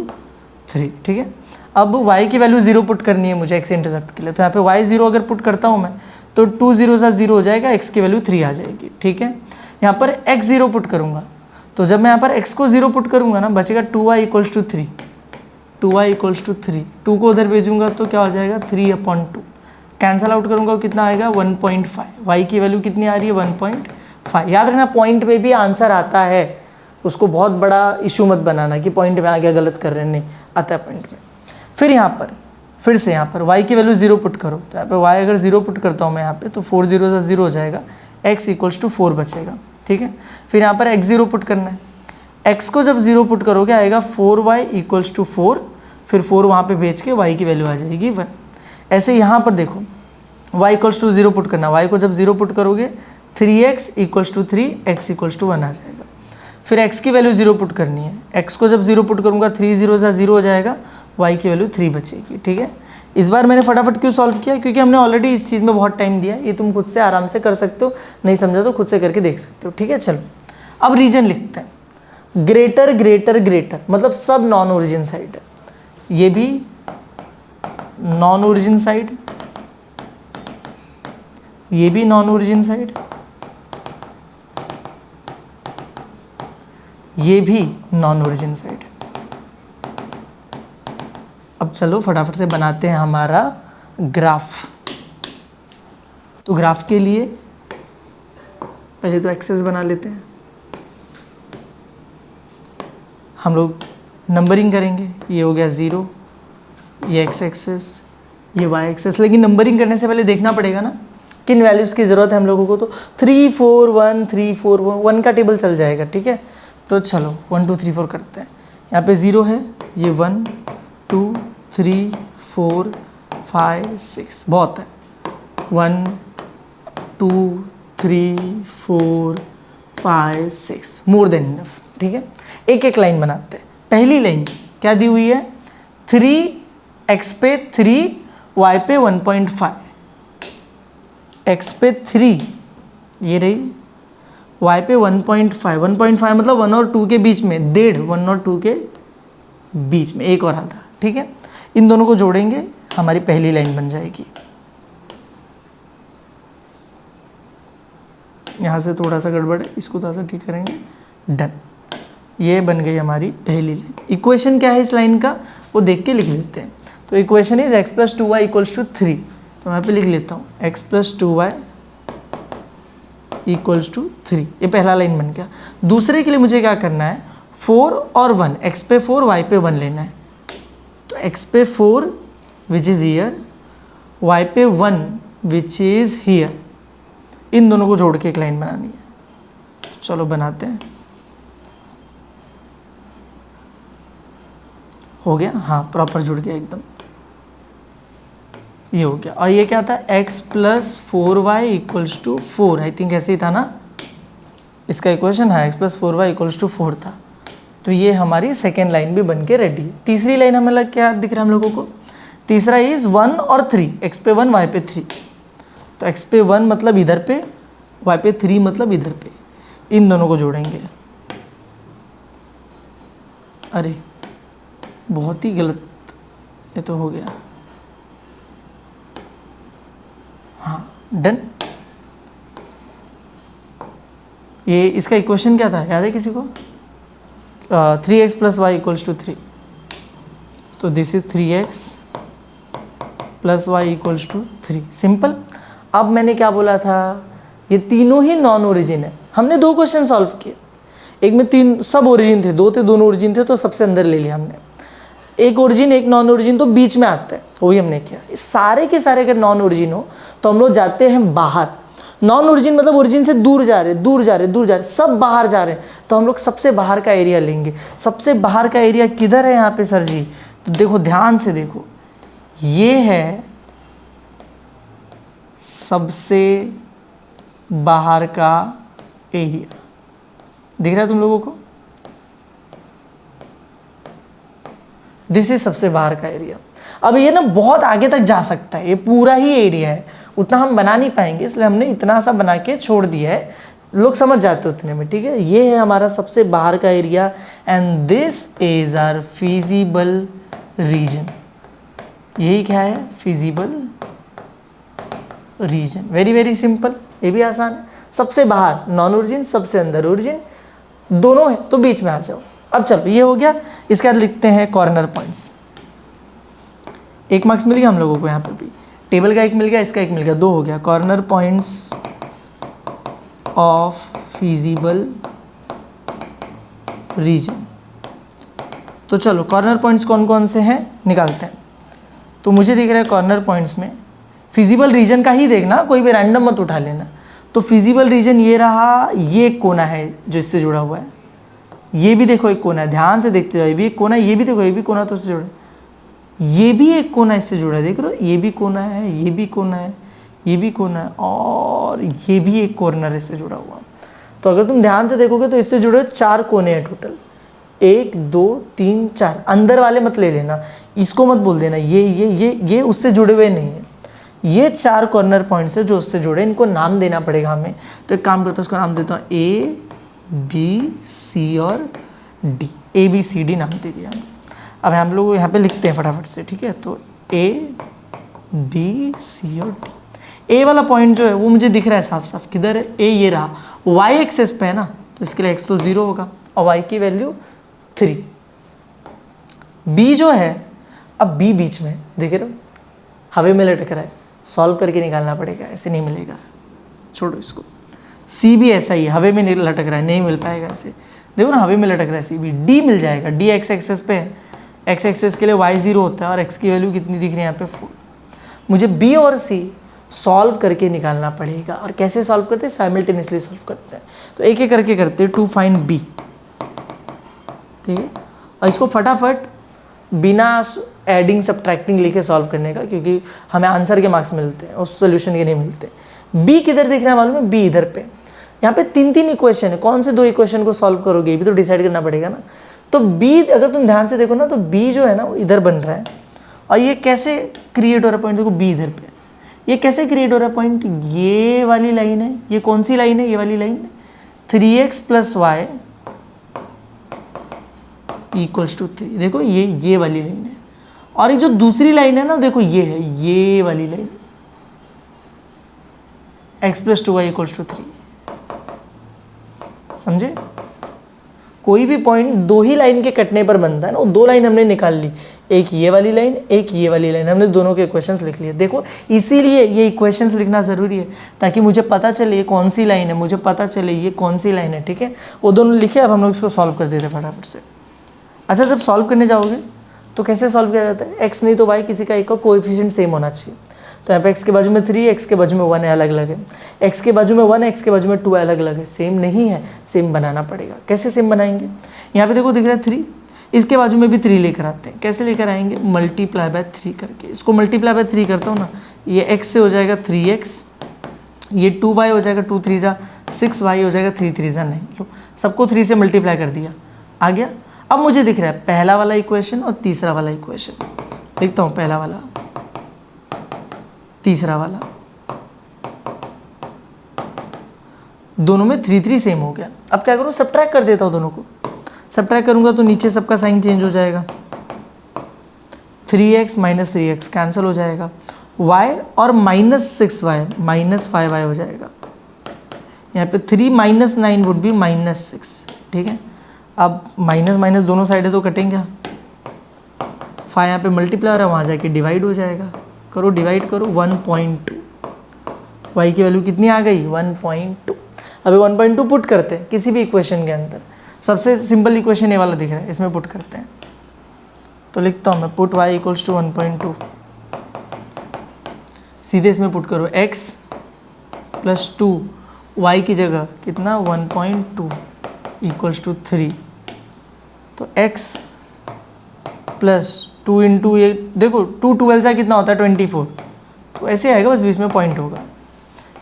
[SPEAKER 1] 3। ठीक है, अब y की वैल्यू 0 पुट करनी है मुझे x इंटरसेप्ट के लिए, तो यहाँ पे y 0 अगर पुट करता हूँ मैं तो 2 0 सा 0 हो जाएगा, x की वैल्यू 3 आ जाएगी। ठीक है, यहाँ पर x 0 पुट करूँगा, तो जब मैं यहाँ पर x को 0 पुट करूँगा ना, बचेगा 2y equals to 3, 2y equals to 3, 2 को उधर भेजूँगा तो क्या हो जाएगा 3/2, कैंसल आउट करूँगा कितना आएगा 1.5, y की वैल्यू कितनी आ रही है 1.5। याद रखना पॉइंट में भी आंसर आता है, उसको बहुत बड़ा इशू मत बनाना कि पॉइंट में आ गया गलत कर रहे हैं, नहीं आता है पॉइंट में। फिर यहाँ पर फिर से यहाँ पर y की वैल्यू 0 पुट करो, तो यहाँ पे y अगर 0 पुट करता हूँ मैं यहाँ पे, तो 4 0 सा 0 हो जाएगा, x इक्वल्स टू 4 बचेगा। ठीक है, फिर यहाँ पर x 0 पुट करना है, x को जब 0 पुट करोगे आएगा 4y इक्वल्स टू 4, फिर 4 वहाँ पे भेज के y की वैल्यू आ जाएगी 1। ऐसे यहाँ पर देखो y इक्वल्स टू 0 पुट करना, y को जब 0 पुट करोगे 3x equals to 3, x equals to 1 आ जाएगा। फिर x की वैल्यू 0 पुट करनी है, x को जब 0 पुट करूँगा 3 0 सा 0 हो जाएगा, y की वैल्यू 3 बचेगी। ठीक है, इस बार मैंने फटाफट क्यों सॉल्व किया, क्योंकि हमने ऑलरेडी इस चीज़ में बहुत टाइम दिया है, ये तुम खुद से आराम से कर सकते हो, नहीं समझा तो खुद से करके देख सकते हो। ठीक है, चलो अब रीजन लिखते हैं। ग्रेटर ग्रेटर ग्रेटर मतलब सब नॉन ओरिजिन साइड है, ये भी नॉन ओरिजिन साइड, ये भी नॉन ओरिजिन साइड, ये भी नॉन ओरिजिन साइड। अब चलो फटाफट से बनाते हैं हमारा ग्राफ। तो ग्राफ के लिए पहले तो एक्सेस बना लेते हैं, हम लोग नंबरिंग करेंगे, ये हो गया 0, ये x एक्सेस, ये y एक्सेस। लेकिन नंबरिंग करने से पहले देखना पड़ेगा ना किन वैल्यूज़ की ज़रूरत है हम लोगों को, तो 3 4 1 3 4 1 का टेबल चल जाएगा। ठीक है, तो चलो 1 2 3 4 करते हैं। यहाँ पे 0 है, ये 1 2 3 4 5 6 बहुत है, 1 2 3 4 5 6 मोर देन इनफ। ठीक है, एक एक लाइन बनाते हैं। पहली लाइन क्या दी हुई है, 3x पे 3 y पे 1.5, x पे 3 ये रही, y पे 1.5, 1.5 मतलब 1 और 2 के बीच में, 1.5 1 और 2 के बीच में एक और आधा। ठीक है, इन दोनों को जोड़ेंगे, हमारी पहली लाइन बन जाएगी। यहाँ से थोड़ा सा गड़बड़ है, इसको थोड़ा सा ठीक करेंगे, डन। ये बन गई हमारी पहली लाइन। इक्वेशन क्या है इस लाइन का वो देख के लिख लेते हैं। तो equation is x plus 2y equals to 3, तो मैं पे लिख लेता हूँ x plus 2y equals to 3, ये पहला लाइन बन गया। दूसरे के लिए मुझे क्या करना है, 4 और 1, x पे 4 y पे 1 लेना है, तो x पे 4 विच इज़ हियर, y पे 1 विच इज़ हियर, इन दोनों को जोड़ के एक लाइन बनानी है। चलो बनाते हैं, हो गया, हाँ प्रॉपर जुड़ गया एकदम, ये हो गया। और ये क्या था, x plus 4y equals to 4, I think ऐसे ही था ना इसका इक्वेशन, हाँ x plus 4y equals to 4 था। तो ये हमारी सेकेंड लाइन भी बन के रेडी है। तीसरी लाइन हमें लग क्या दिख रहा है हम लोगों को, तीसरा इज 1 और 3, x पे 1 y पे 3, तो x पे 1 मतलब इधर पे, y पे 3 मतलब इधर पे, इन दोनों को जोड़ेंगे। अरे बहुत ही गलत, ये तो हो गया, हाँ डन। ये इसका इक्वेशन क्या था याद है किसी को, 3x plus Y equals to 3, तो this is 3x plus Y equals to 3, simple. अब मैंने क्या बोला था, ये तीनों ही नॉन ओरिजिन है। हमने 2 क्वेश्चन सॉल्व किए, एक में 3 सब ओरिजिन थे, 2 थे दोनों ओरिजिन थे, तो सबसे अंदर ले लिया हमने। एक ओरिजिन एक नॉन ओरिजिन तो बीच में आता है, वही हमने किया। सारे के सारे अगर नॉन ओरिजिन हो तो हम लोग जाते हैं बाहर, नॉन ओरिजिन मतलब ओरिजिन से दूर जा रहे, दूर जा रहे, दूर जा रहे, सब बाहर जा रहे हैं, तो हम लोग सबसे बाहर का एरिया लेंगे। सबसे बाहर का एरिया किधर है यहाँ पे सर जी? तो देखो ध्यान से देखो, ये है सबसे बाहर का एरिया, दिख रहा है तुम लोगों को? दिस इज सबसे बाहर का एरिया। अब ये ना बहुत आगे तक जा सकता है, ये पूरा ही एरिया है, उतना हम बना नहीं पाएंगे, इसलिए हमने इतना सा बना के छोड़ दिया है, लोग समझ जाते उतने में, ठीक है। ये है हमारा सबसे बाहर का area and this is our feasible region. यही क्या है? Feasible region. Very very simple, ये भी आसान है। सबसे बाहर नॉन ओरिजिन, सबसे अंदर ओरिजिन, दोनों है तो बीच में आ जाओ। अब चलो ये हो गया, इसके बाद लिखते हैं कॉर्नर पॉइंट्स। 1 मार्क्स मिल गया हम लोगों को यहाँ पे भी, टेबल का 1 मिल गया, इसका 1 मिल गया, 2 हो गया। Corner points of feasible region. तो चलो कॉर्नर पॉइंट्स कौन कौन से हैं निकालते हैं। तो मुझे दिख रहा है कॉर्नर पॉइंट्स में फिजिबल रीजन का ही देखना, कोई भी रैंडम मत उठा लेना। तो फिजिबल रीजन ये रहा, ये एक कोना है जो इससे जुड़ा हुआ है, ये भी देखो एक कोना है, ध्यान से देखते जाओ, ये भी एक कोना है, ये भी देखो, ये भी कोना तो इससे जुड़ा है, ये भी एक कोना इससे जुड़ा है, देख रहे हो, ये भी कोना है, ये भी कोना है, ये भी कोना है, और ये भी एक कॉर्नर इससे जुड़ा हुआ। तो अगर तुम ध्यान से देखोगे तो इससे जुड़े 4 कोने हैं टोटल, 1 2 3 4। अंदर वाले मत ले लेना, इसको मत बोल देना, ये उससे जुड़े हुए नहीं है। ये 4 कॉर्नर पॉइंट्स है जो उससे जुड़े, इनको नाम देना पड़ेगा हमें। तो एक काम करता हूँ, उसका नाम देता हूँ A B C और D, ABCD नाम दे दिया। अब हम लोग यहाँ पे लिखते हैं फटाफट से, ठीक है। तो A B C और D। ए वाला पॉइंट जो है वो मुझे दिख रहा है साफ साफ, किधर है? ए ये रहा, y एक्सेस पे है ना, तो इसके लिए x तो 0 होगा और y की वैल्यू 3। b जो है, अब b बीच में देख रहे हो, हवा में लटक रहा है, सॉल्व करके निकालना पड़ेगा, ऐसे नहीं मिलेगा, छोड़ो इसको। c भी ऐसा ही है, हवा में लटक रहा है, नहीं मिल पाएगा ऐसे, देखो ना हवा में लटक रहा है c भी। d मिल जाएगा, d x एक्सेस पे है, x एक्सेस के लिए y 0 होता है और x की वैल्यू कितनी दिख रही है यहाँ पे 4। मुझे b और c सॉल्व करके निकालना पड़ेगा, और कैसे सॉल्व करते हैं? साइमल्टेनियसली सॉल्व करते हैं। तो एक एक करके करते हैं, टू फाइंड b, ठीक है। और इसको फटाफट बिना एडिंग सब्ट्रैक्टिंग लिखे सॉल्व करने का, क्योंकि हमें आंसर के मार्क्स मिलते हैं, उस सोल्यूशन के नहीं मिलते। b किधर दिख रहा है मालूम है? b इधर पे। यहाँ पे 3 इक्वेशन है, कौन से 2 इक्वेशन को सॉल्व करोगे ये भी तो डिसाइड करना पड़ेगा ना। तो b अगर तुम ध्यान से देखो ना, तो b जो है ना वो इधर बन रहा है, और ये कैसे क्रिएट हो रहा है पॉइंट? देखो b इधर पे, ये कैसे क्रिएट हो रहा है पॉइंट? ये वाली लाइन है, ये कौन सी लाइन है? ये वाली लाइन, 3x + y = 3। देखो ये वाली लाइन है, और ये जो दूसरी लाइन है ना, देखो ये है, ये वाली लाइन, x + 2y = 3। समझे? कोई भी पॉइंट 2 ही लाइन के कटने पर बनता है ना, वो 2 लाइन हमने निकाल ली, एक ये वाली लाइन, एक ये वाली लाइन, हमने दोनों के इक्वेशंस लिख लिए। देखो इसीलिए ये इक्वेशंस लिखना ज़रूरी है, ताकि मुझे पता चले ये कौन सी लाइन है, मुझे पता चले ये कौन सी लाइन है, ठीक है। वो दोनों लिखे, अब हम लोग इसको सॉल्व कर देते हैं फटाफट से। अच्छा, जब सॉल्व करने जाओगे तो कैसे सॉल्व किया जाता है? एक्स नहीं तो वाई, किसी का एक का कोएफिशिएंट सेम होना चाहिए। तो यहाँ पे x के बाजू में 3, x के बाजू में 1 है, अलग अलग है। x के बाजू में 1 है, x के बाजू में 2 है, अलग अलग है। सेम नहीं है, सेम बनाना पड़ेगा। कैसे सेम बनाएंगे? यहाँ पे देखो दिख रहा है 3, इसके बाजू में भी 3 लेकर आते हैं। कैसे लेकर आएंगे? मल्टीप्लाई बाय 3 करके। इसको मल्टीप्लाई बाय 3 करता हूँ ना, ये x से हो जाएगा 3x, ये 2y हो जाएगा, 2 3 6y हो जाएगा, 3 3 9। लो सबको 3 से मल्टीप्लाई कर दिया, आ गया। अब मुझे दिख रहा है पहला वाला इक्वेशन और तीसरा वाला इक्वेशन। लिखता हूँ पहला वाला, तीसरा वाला, दोनों में 3 3 सेम हो गया। अब क्या करूँ? सब्ट्रैक्ट कर देता हूँ दोनों को। सब्ट्रैक्ट करूँगा तो नीचे सबका साइन चेंज हो जाएगा, 3x - 3x कैंसिल हो जाएगा, y और -6y -5y हो जाएगा। यहाँ पे 3 - 9 वुड बी -6, ठीक है। अब माइनस माइनस दोनों साइडें तो कटेंगे, 5 यहाँ पे मल्टीप्लाई हो रहा है, वहाँ जाके डिवाइड हो जाएगा। करो डिवाइड करो, 1.2। y की वैल्यू कितनी आ गई? 1.2। अभी 1.2 पुट करते हैं किसी भी इक्वेशन के अंदर। सबसे सिंपल इक्वेशन ये वाला दिख रहा है, इसमें पुट करते हैं। तो लिखता हूँ मैं, पुट y = 1.2। सीधे इसमें पुट करो, x प्लस 2 वाई की जगह कितना 1.2 इक्वल्स टू 3। तो x प्लस 2 इंटू ये देखो 2 12 से कितना होता है 24, तो ऐसे आएगा, बस बीच में पॉइंट होगा,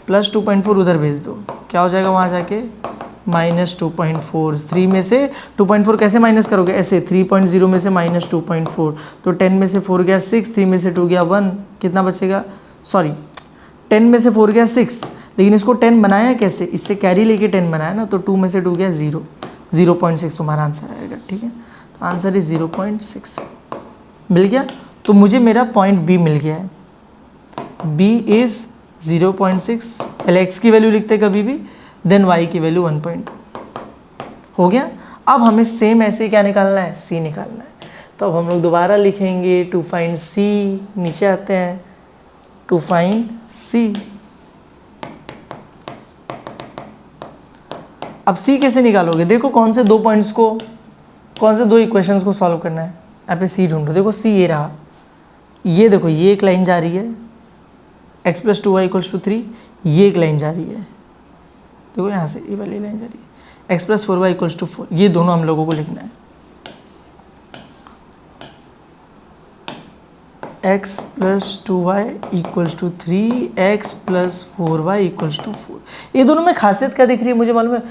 [SPEAKER 1] प्लस 2.4 उधर भेज दो, क्या हो जाएगा वहाँ जाके माइनस 2.4। 3 में से 2.4 कैसे माइनस करोगे, ऐसे 3.0 में से माइनस 2.4, तो 10 में से 4 गया 6, 3 में से 2 गया 1, कितना बचेगा, सॉरी 10 में से 4 गया 6, लेकिन इसको 10 बनाया कैसे, इससे कैरी लेके 10 बनाया ना, तो 2 में से 2 गया 0, 0.6 तुम्हारा आंसर आएगा। ठीक है, तो आंसर इज 0.6 मिल गया। तो मुझे मेरा पॉइंट बी मिल गया है, बी इज़ 0.6। पहले x की वैल्यू लिखते कभी भी, देन y की वैल्यू 1.2 हो गया। अब हमें सेम ऐसे ही क्या निकालना है, c निकालना है। तो अब हम लोग दोबारा लिखेंगे टू फाइंड c, नीचे आते हैं टू फाइंड c। अब c कैसे निकालोगे, देखो कौन से दो पॉइंट्स को, कौन से दो इक्वेशंस को सॉल्व करना है, यहाँ पे c ढूंढो। देखो c ये रहा, ये देखो ये एक लाइन जा रही है x plus 2y equals to 3, ये एक लाइन जा रही है, देखो यहाँ से ये वाली लाइन जा रही है x plus 4y equals to 4, ये दोनों हम लोगों को लिखना है। x plus 2y equals to 3, x plus 4y equals to 4। ये दोनों में खासियत क्या दिख रही है, मुझे मालूम है,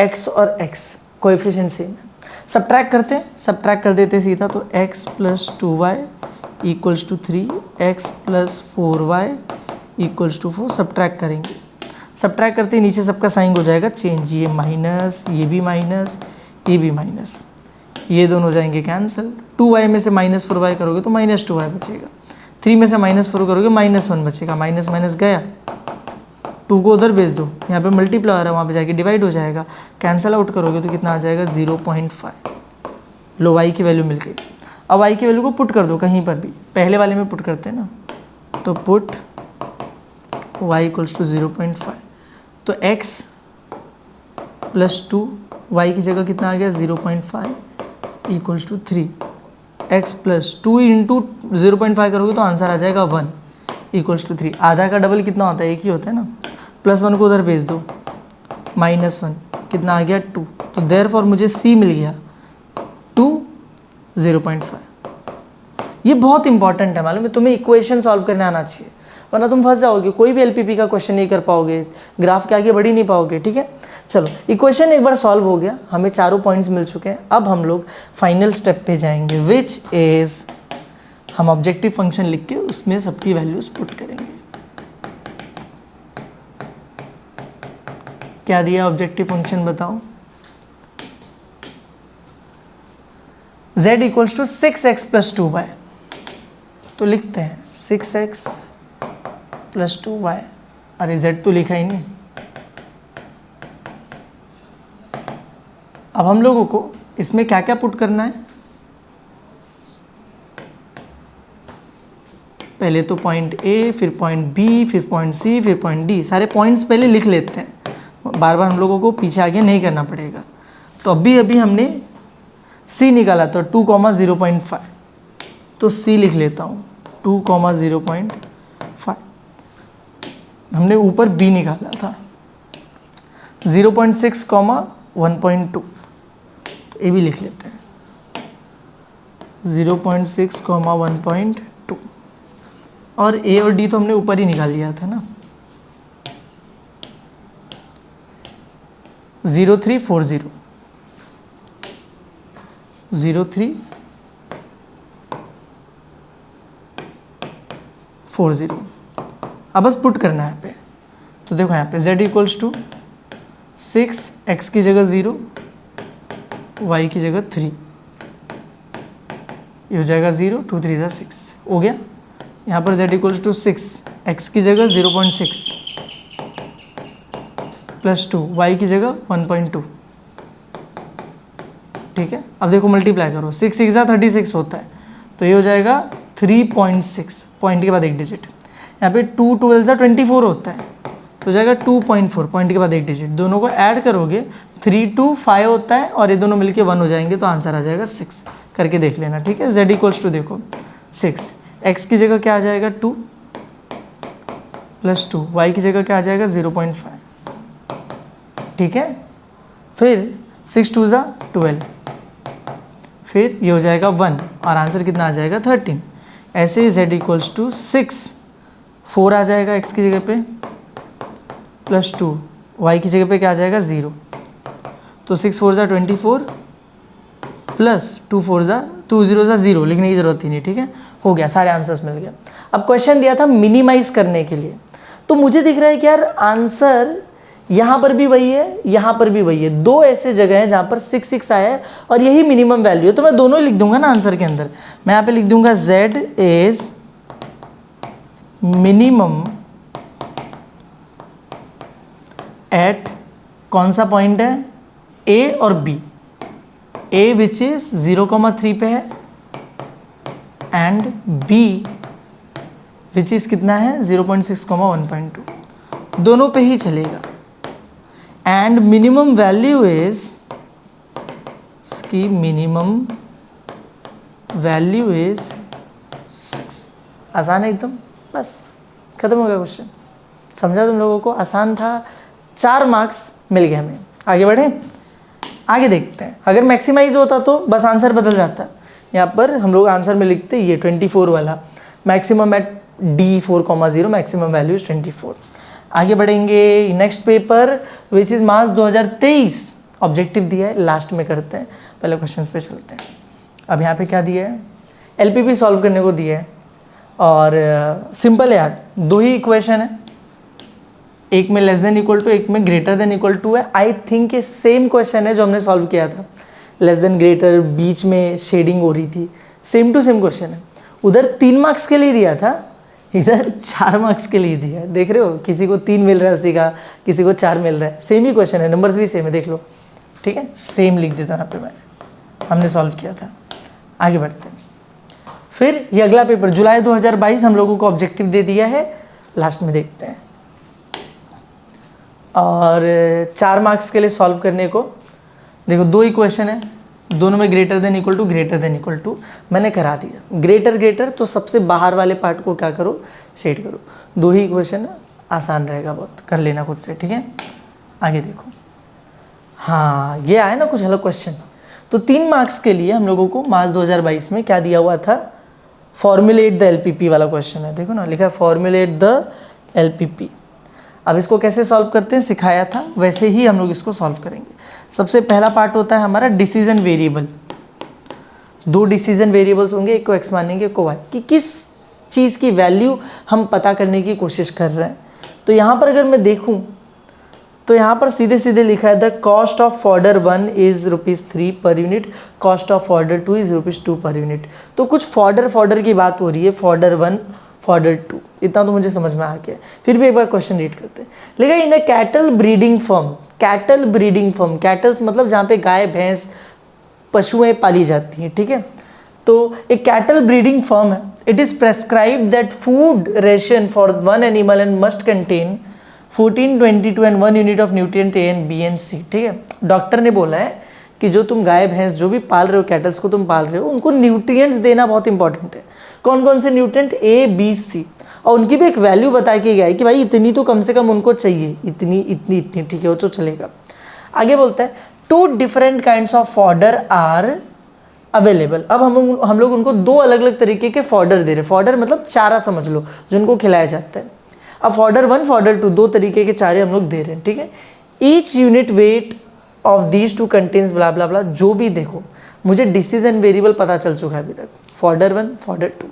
[SPEAKER 1] x और x कोएफिशिएंट सेम है, सब्ट्रैक्ट करते हैं, सब्ट्रैक्ट कर देते सीधा, तो x plus 2y equals to 3, x plus 4y equals to 4, subtract करेंगे, सब्ट्रैक्ट करते ही नीचे सबका साइन हो जाएगा चेंज, ये माइनस, ये भी माइनस, ये भी माइनस, ये दोनों हो जाएंगे कैंसिल। 2y में से माइनस 4y करोगे तो माइनस 2y बचेगा, 3 में से माइनस 4 करोगे माइनस 1 बचेगा, माइनस माइनस गया, 2 को उधर भेज दो, यहाँ पे मल्टीप्लाई हो रहा है, वहाँ पे जाके डिवाइड हो जाएगा, कैंसिल आउट करोगे तो कितना आ जाएगा 0.5। लो y की वैल्यू मिल गई। अब y की वैल्यू को पुट कर दो कहीं पर भी, पहले वाले में पुट करते हैं ना, तो पुट y इक्वल्स टू 0.5, तो x प्लस 2 y की जगह कितना आ गया 0.5 equals to 3, x plus 2 into 0.5 करोगे तो आंसर आ जाएगा 1 इक्वल्स टू 3। आधा का डबल कितना होता है, एक ही होता है ना, प्लस 1 को उधर भेज दो, माइनस 1 कितना आ गया 2, तो देयरफॉर मुझे c मिल गया 2 0.5। ये बहुत इंपॉर्टेंट है, मालूम है तुम्हें, इक्वेशन सॉल्व करने आना चाहिए, वरना तुम फंस जाओगे, कोई भी एलपीपी का क्वेश्चन नहीं कर पाओगे, ग्राफ के आगे बढ़ ही नहीं पाओगे। ठीक है, चलो इक्वेशन एक बार सॉल्व हो गया, हमें चारों पॉइंट्स मिल चुके हैं। अब हम लोग फाइनल स्टेप पे जाएंगे, विच इज हम ऑब्जेक्टिव फंक्शन लिख के उसमें सबकी वैल्यूज पुट करेंगे। क्या दिया ऑब्जेक्टिव फंक्शन बताओ, z equals to 6x plus 2y, तो लिखते हैं 6x प्लस 2y, अरे z तो लिखा ही नहीं। अब हम लोगों को इसमें क्या क्या पुट करना है, पहले तो पॉइंट A, फिर पॉइंट B, फिर पॉइंट C, फिर पॉइंट D, सारे पॉइंट्स पहले लिख लेते हैं, बार बार हम लोगों को पीछे आगे नहीं करना पड़ेगा। तो अभी हमने C निकाला था 2,0.5, तो C लिख लेता हूँ 2,0.5। हमने ऊपर B निकाला था 0.6, 1.2, तो ये भी लिख लेते हैं 0.6, 1.2, और A और D तो हमने ऊपर ही निकाल लिया था ना, 0340, 0340। अब बस पुट करना है यहाँ पे, तो देखो यहाँ पे z इक्वल्स टू 6, x की जगह 0, y की जगह 3, ये हो जाएगा 0, 2 3 जा 6 हो गया। यहाँ पर z इक्वल्स टू 6, x की जगह 0.6 प्लस 2, y की जगह 1.2, ठीक है। अब देखो मल्टीप्लाई करो, 6 6 जा 36 होता है, तो ये हो जाएगा 3.6, पॉइंट के बाद एक डिजिट, यहाँ पे 2 12 जा 24 होता है, तो हो जाएगा 2.4, पॉइंट के बाद एक डिजिट, दोनों को ऐड करोगे 3 2 5 होता है, और ये दोनों मिलके 1 हो जाएंगे, तो आंसर आ जाएगा 6, करके देख लेना। ठीक है, z इक्वल्स टू देखो 6, x की जगह क्या आ जाएगा 2 प्लस 2, वाई की जगह क्या आ जाएगा 0.5, ठीक है। फिर 6 2 ज़ा 12, फिर ये हो जाएगा 1 और आंसर कितना आ जाएगा 13। ऐसे ही z इक्वल्स टू 6, 4 आ जाएगा x की जगह पे, प्लस 2, y की जगह पे क्या आ जाएगा 0, तो 6 4 ज़ा 24 प्लस 2 4 ज़ा 2 0 ज़ा 0, लिखने की ज़रूरत ही नहीं, ठीक है। हो गया, सारे आंसर्स मिल गए। अब क्वेश्चन दिया था मिनिमाइज करने के लिए, तो मुझे दिख रहा है कि यार आंसर यहाँ पर भी वही है, यहाँ पर भी वही है, दो ऐसे जगह हैं जहाँ पर 6 6 आया है और यही मिनिमम वैल्यू है, तो मैं दोनों ही लिख दूंगा ना आंसर के अंदर। मैं यहाँ पे लिख दूंगा z इज मिनिमम एट, कौन सा पॉइंट है, a और b, a विच इज 0,3 पे है एंड b विच इज कितना है 0.6, 1.2, दोनों पे ही चलेगा। एंड मिनिमम वैल्यू इज, इसकी मिनिमम वैल्यू इज 6। आसान है एकदम, बस खत्म हो गया क्वेश्चन। समझा तुम लोगों को, आसान था, 4 मार्क्स मिल गए हमें। आगे बढ़े, आगे देखते हैं। अगर मैक्सिमाइज होता तो बस आंसर बदल जाता। यहाँ पर हम लोग आंसर में लिखते ये 24 वाला, maximum at D4,0, maximum value is 24। आगे बढ़ेंगे, next paper which is March 2023, objective दिया है, लास्ट में करते हैं, पहले क्वेश्चंस पे चलते हैं। अब यहाँ पे क्या दिया है, LPP सॉल्व करने को दिया है और सिंपल है यार, 2 ही इक्वेशन है, एक में लेस देन इक्वल टू, एक में ग्रेटर देन इक्वल टू है। आई थिंक ये सेम क्वेश्चन है जो हमने सॉल्व किया था, लेस देन ग्रेटर, बीच में शेडिंग हो रही थी, सेम टू सेम क्वेश्चन है। उधर 3 मार्क्स के लिए दिया था, इधर 4 मार्क्स के लिए दिया है। देख रहे हो, किसी को 3 मिल रहा है, उसी का किसी को 4 मिल रहा है, सेम ही क्वेश्चन है, नंबर्स भी सेम है, देख लो, ठीक है। सेम लिख देता हूँ यहाँ पे मैं, हमने सॉल्व किया था। आगे बढ़ते हैं, फिर ये अगला पेपर जुलाई 2022 हम लोगों को ऑब्जेक्टिव दे दिया है, लास्ट में देखते हैं। और 4 मार्क्स के लिए सॉल्व करने को देखो 2 इक्वेशन है, दोनों में greater than equal to, greater than equal to मैंने करा दिया। ग्रेटर ग्रेटर तो सबसे बाहर वाले पार्ट को क्या करो, शेड करो। 2 ही इक्वेशन है, आसान रहेगा बहुत, कर लेना खुद से, ठीक है। आगे देखो, हाँ ये आया ना कुछ अलग क्वेश्चन। तो 3 मार्क्स के लिए हम लोगों को मार्च 2022 में क्या दिया हुआ था, फॉर्मुलेट द LPP वाला क्वेश्चन है, देखो ना लिखा है फॉर्मुलेट द LPP। अब इसको कैसे सॉल्व करते हैं सिखाया था, वैसे ही हम लोग इसको सॉल्व करेंगे। सबसे पहला पार्ट होता है हमारा डिसीजन वेरिएबल। 2 डिसीजन वेरिएबल्स होंगे, एक को x मानेंगे, एक को y, कि किस चीज़ की वैल्यू हम पता करने की कोशिश कर रहे हैं। तो यहाँ पर अगर मैं देखूँ तो यहाँ पर सीधे सीधे लिखा है the cost of fodder 1 is ₹3 per unit, cost of fodder 2 is ₹2 per unit. तो कुछ फॉर्डर की बात हो रही है, फॉर्डर 1 फॉर्डर 2, इतना तो मुझे समझ में आ गया। फिर भी एक बार क्वेश्चन रीड करते हैं। लिखा in a cattle breeding firm, cattle breeding firm, cattles मतलब जहाँ पे गाय भैंस पशुएं पाली जाती हैं, ठीक है। तो एक कैटल ब्रीडिंग फर्म है, it is prescribe that food ration for 1 animal and must contain 14, 22 and 1 unit of nutrient A and B and C, ठीक है। डॉक्टर ने बोला है कि जो तुम गाय भैंस जो भी पाल रहे हो, कैटल्स को तुम पाल रहे हो, उनको न्यूट्रिएंट्स देना बहुत इंपॉर्टेंट है। कौन कौन से न्यूट्रिएंट, A, B, C, और उनकी भी एक वैल्यू बता के गया है कि भाई इतनी तो कम से कम उनको चाहिए, इतनी इतनी इतनी, ठीक है, वो तो चलेगा। आगे बोलता है 2 different kinds of fodder are available. अब हम लोग उनको 2 अलग अलग तरीके के फॉर्डर दे रहे हैं। फॉर्डर मतलब चारा समझ लो, जो उनको खिलाया जाता है। अब फॉर्डर 1 फॉर्डर 2 2 तरीके के चारे हम लोग दे रहे हैं, ठीक है। Each unit weight of these 2 contains blah blah blah, जो भी देखो मुझे डिसीजन वेरिएबल पता चल चुका है अभी तक। फॉर्डर 1 फॉर्डर 2,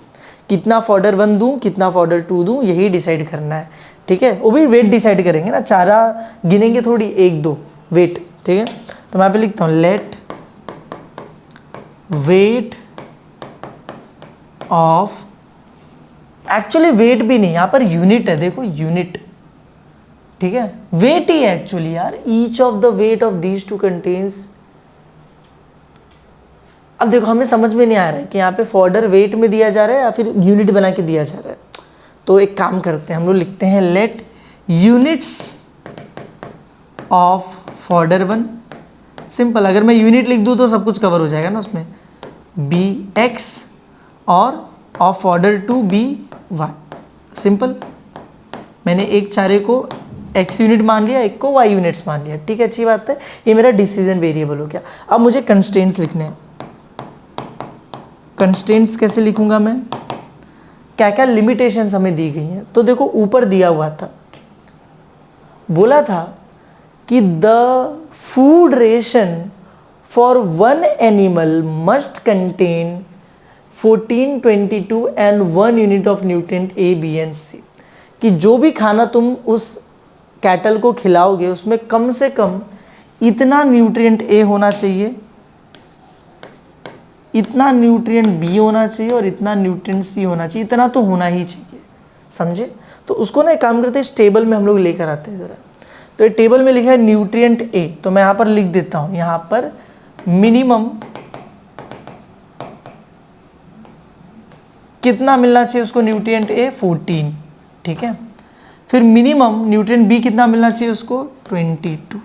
[SPEAKER 1] कितना फॉर्डर 1 दूँ कितना फॉर्डर 2 दूँ, यही डिसाइड करना है, ठीक है। वो भी वेट डिसाइड करेंगे ना, चारा गिनेंगे थोड़ी 1 2 वेट, ठीक है। तो मैं यहाँ पे लिखता हूँ let weight of, actually weight भी नहीं, यहाँ पर यूनिट है, देखो यूनिट, ठीक है, वेट ही है एक्चुअली यार। Each of the weight of these 2 contains. अब देखो हमें समझ में नहीं आ रहा है कि यहाँ पे फॉर्डर वेट में दिया जा रहा है या फिर यूनिट बना के दिया जा रहा है। तो एक काम करते हैं, हम लोग लिखते हैं let units of fodder 1, simple. अगर मैं यूनिट लिख दूँ तो सब कुछ कवर हो जाएगा ना उसमें, BX और ऑफ फॉर्डर 2 BY, सिंपल। मैंने एक चारे को x यूनिट मान लिया, एक को y यूनिट्स मान लिया, ठीक है, अच्छी बात है। ये मेरा डिसीजन वेरिएबल हो गया। अब मुझे कंस्ट्रेंट्स लिखने हैं। कंस्ट्रेंट्स कैसे लिखूंगा मैं, क्या क्या लिमिटेशंस हमें दी गई हैं। तो देखो ऊपर दिया हुआ था, बोला था कि the food ration for one animal must contain 14, 22 and 1 unit of nutrient A, B and C, कि जो भी खाना तुम उस कैटल को खिलाओगे उसमें कम से कम इतना न्यूट्रिएंट ए होना चाहिए, इतना न्यूट्रिएंट बी होना चाहिए और इतना न्यूट्रिएंट सी होना चाहिए, इतना तो होना ही चाहिए, समझे। तो उसको ना एक काम करते हैं, इस टेबल में हम लोग लेकर आते हैं ज़रा। तो ये टेबल में लिखा है न्यूट्रिएंट ए, तो मैं यहाँ पर लिख देता हूँ, यहाँ पर मिनिमम कितना मिलना चाहिए उसको न्यूट्रिएंट ए, 14, ठीक है। फिर मिनिमम न्यूट्रिएंट बी कितना मिलना चाहिए उसको, 22।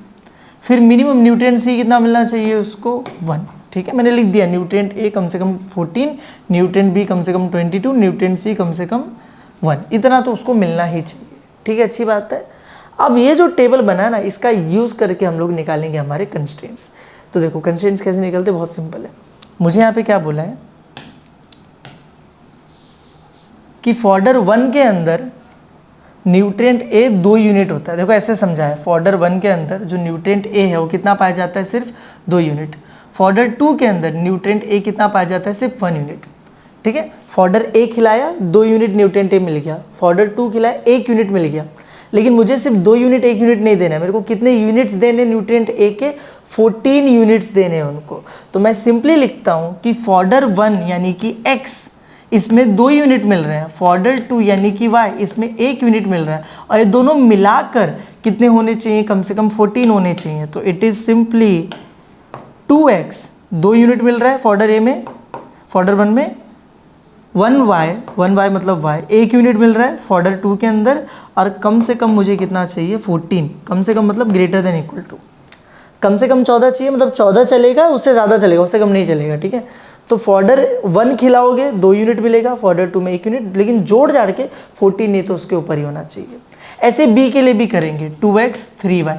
[SPEAKER 1] फिर मिनिमम न्यूट्रिएंट सी कितना मिलना चाहिए उसको, 1, ठीक है। मैंने लिख दिया न्यूट्रिएंट ए कम से कम 14, न्यूट्रिएंट बी कम से कम 22, न्यूट्रिएंट सी कम से कम 1, इतना तो उसको मिलना ही चाहिए, ठीक है, अच्छी बात है। अब ये जो टेबल बना है ना, इसका यूज़ करके हम लोग निकालेंगे हमारे कंस्ट्रेंट्स। तो देखो कंस्ट्रेंट्स कैसे निकलते, बहुत सिंपल है। मुझे यहाँ पे क्या बोला है कि फॉर्डर 1 के अंदर न्यूट्रिएंट ए 2 यूनिट होता है। देखो ऐसे समझा है, फॉर्डर 1 के अंदर जो न्यूट्रिएंट ए है वो कितना पाया जाता है, सिर्फ 2 यूनिट। फॉर्डर 2 के अंदर न्यूट्रिएंट ए कितना पाया जाता है, सिर्फ 1 यूनिट, ठीक है। फॉर्डर ए खिलाया, 2 यूनिट न्यूट्रिएंट ए मिल गया। फॉर्डर 2 खिलाया, 1 यूनिट मिल गया। लेकिन मुझे सिर्फ 2 यूनिट 1 यूनिट नहीं देना है, मेरे को कितने यूनिट्स देने न्यूट्रिएंट ए के, 14 यूनिट्स देने हैं उनको। तो मैं सिंपली लिखता हूँ कि फॉर्डर 1 यानी कि x, इसमें 2 यूनिट मिल रहे हैं। फॉर्डर 2 यानी कि y, इसमें 1 यूनिट मिल रहा है। और ये दोनों मिलाकर कितने होने चाहिए, कम से कम 14 होने चाहिए। तो it is simply 2x, 2 unit मिल रहा है फॉर्डर ए में, फॉर्डर 1 में, 1y मतलब y, 1 यूनिट मिल रहा है फॉर्डर 2 के अंदर, और कम से कम मुझे कितना चाहिए, 14। कम से कम मतलब ग्रेटर देन इक्वल टू, कम से कम 14 चाहिए, मतलब 14 चलेगा, उससे ज़्यादा चलेगा, उससे कम नहीं चलेगा, ठीक है। तो फॉर्डर 1 खिलाओगे 2 यूनिट मिलेगा, फॉर्डर 2 में 1 यूनिट, लेकिन जोड़ जाड़ के 14 नहीं तो उसके ऊपर ही होना चाहिए। ऐसे बी के लिए भी करेंगे, 2x 3y,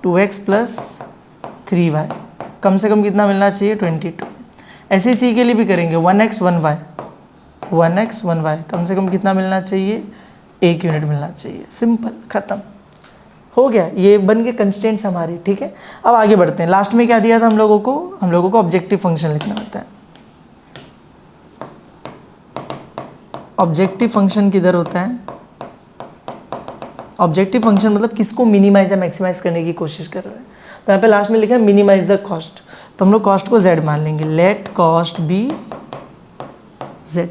[SPEAKER 1] 2x plus 3y, कम से कम कितना मिलना चाहिए, 22। ऐसे सी के लिए भी करेंगे, 1x 1y, 1x 1y, कम से कम कितना मिलना चाहिए, 1 यूनिट मिलना चाहिए। सिंपल, ख़त्म हो गया, ये बन गए कंस्ट्रेंट्स हमारे, ठीक है। अब आगे बढ़ते हैं। लास्ट में क्या दिया था हम लोगों को ऑब्जेक्टिव फंक्शन लिखना होता है। ऑब्जेक्टिव फंक्शन किधर होता है, ऑब्जेक्टिव फंक्शन मतलब किसको मिनिमाइज या मैक्सिमाइज करने की कोशिश कर रहे हैं। तो यहाँ पे लास्ट में लिखा है मिनिमाइज द कॉस्ट, तो हम लोग कॉस्ट को z मान लेंगे, लेट कॉस्ट बी z।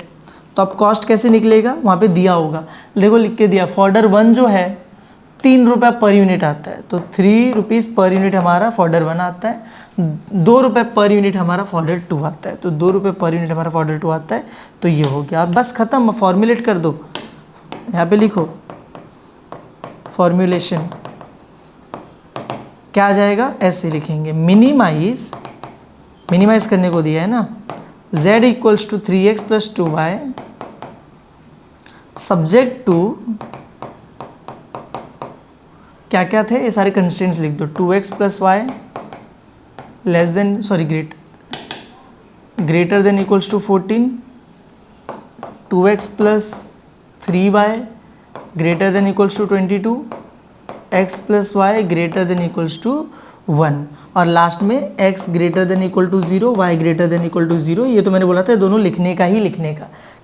[SPEAKER 1] तो अब कॉस्ट कैसे निकलेगा, वहाँ पे दिया होगा, देखो लिख के दिया, फॉर्डर 1 जो है 3 रुपये पर यूनिट आता है, तो 3 रुपीज़ पर यूनिट हमारा फॉर्डर 1 आता है, 2 रुपये पर यूनिट हमारा फॉर्डर 2 आता है, तो 2 रुपये पर यूनिट हमारा फॉर्डर 2 आता है। तो ये हो गया, बस ख़त्म, फॉर्मुलेट कर दो, यहाँ पे लिखो फॉर्मुलेशन, क्या आ जाएगा, ऐसे लिखेंगे, मिनिमाइज करने को दिया है ना, z equals to 3x plus 2y subject to, क्या क्या थे ये सारे कंस्ट्रेंट्स लिख दो, 2x plus y less than greater than equals to 14, 2x plus 3y greater than equals to 22, x plus Y greater than equals to 1, और last में x greater than equal to 0, y greater than equal to 0। ये तो मैंने बोला था दोनों लिखने का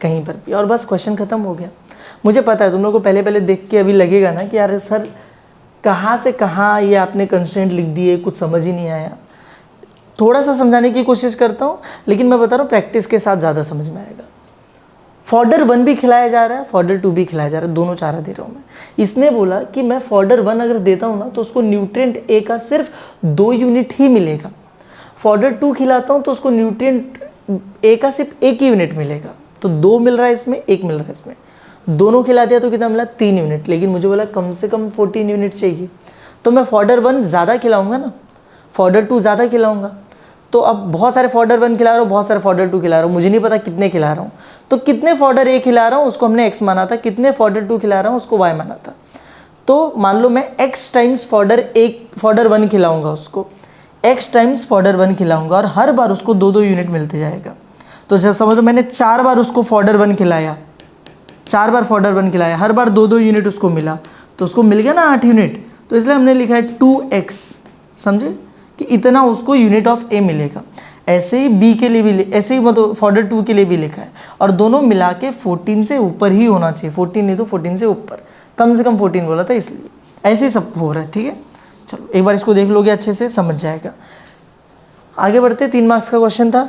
[SPEAKER 1] कहीं पर भी, और बस क्वेश्चन ख़त्म हो गया। मुझे पता है तुम लोगों को पहले देख के अभी लगेगा ना कि यार सर कहाँ से कहाँ ये आपने कंस्ट्रेंट लिख दिए, कुछ समझ ही नहीं आया। थोड़ा सा समझाने की कोशिश करता हूँ, लेकिन मैं बता रहा हूँ प्रैक्टिस के साथ ज़्यादा समझ में आएगा। फॉर्डर 1 भी खिलाया जा रहा है, फॉर्डर 2 भी खिलाया जा रहा है, दोनों चारा दे रहा हूँ मैं। इसने बोला कि मैं फॉर्डर 1 अगर देता हूँ ना तो उसको न्यूट्रिएंट ए का सिर्फ 2 यूनिट ही मिलेगा। फॉर्डर 2 खिलाता हूँ तो उसको न्यूट्रिएंट ए का सिर्फ 1 ही यूनिट मिलेगा। तो 2 मिल रहा है इसमें, 1 मिल रहा है इसमें, दोनों खिला दिया तो कितना मिला, 3 यूनिट। लेकिन मुझे बोला कम से कम 14 यूनिट चाहिए, तो मैं फॉर्डर 1 ज़्यादा खिलाऊंगा ना, फॉर्डर 2 ज़्यादा खिलाऊंगा। तो अब बहुत सारे फॉर्डर 1 खिला रहा हूँ, बहुत सारे फॉर्डर 2 खिला रहा हूँ, मुझे नहीं पता कितने खिला रहा हूँ। तो कितने फॉर्डर ए खिला रहा हूँ उसको हमने x माना था, कितने फॉर्डर 2 खिला रहा हूँ उसको y माना था। तो मान लो मैं x टाइम्स फॉर्डर 1 खिलाऊंगा, उसको x टाइम्स फॉर्डर 1 खिलाऊंगा और हर बार उसको 2-2 यूनिट मिलते जाएगा। तो जब समझो मैंने 4 बार उसको फॉर्डर 1 खिलाया, 4 बार फॉर्डर 1 खिलाया, हर बार 2-2 यूनिट उसको मिला, तो उसको मिल गया ना 8 यूनिट। तो इसलिए हमने लिखा है 2x, समझे कि इतना उसको यूनिट ऑफ ए मिलेगा। ऐसे ही बी के लिए भी, ऐसे ही मतलब फॉर्डर 2 के लिए भी लिखा है, और दोनों मिला के 14 से ऊपर ही होना चाहिए, 14 नहीं तो 14 से ऊपर, कम से कम 14 बोला था इसलिए। ऐसे ही सब हो रहा है, ठीक है। चलो एक बार इसको देख लोगे अच्छे से समझ जाएगा। आगे बढ़ते, 3 मार्क्स का क्वेश्चन था।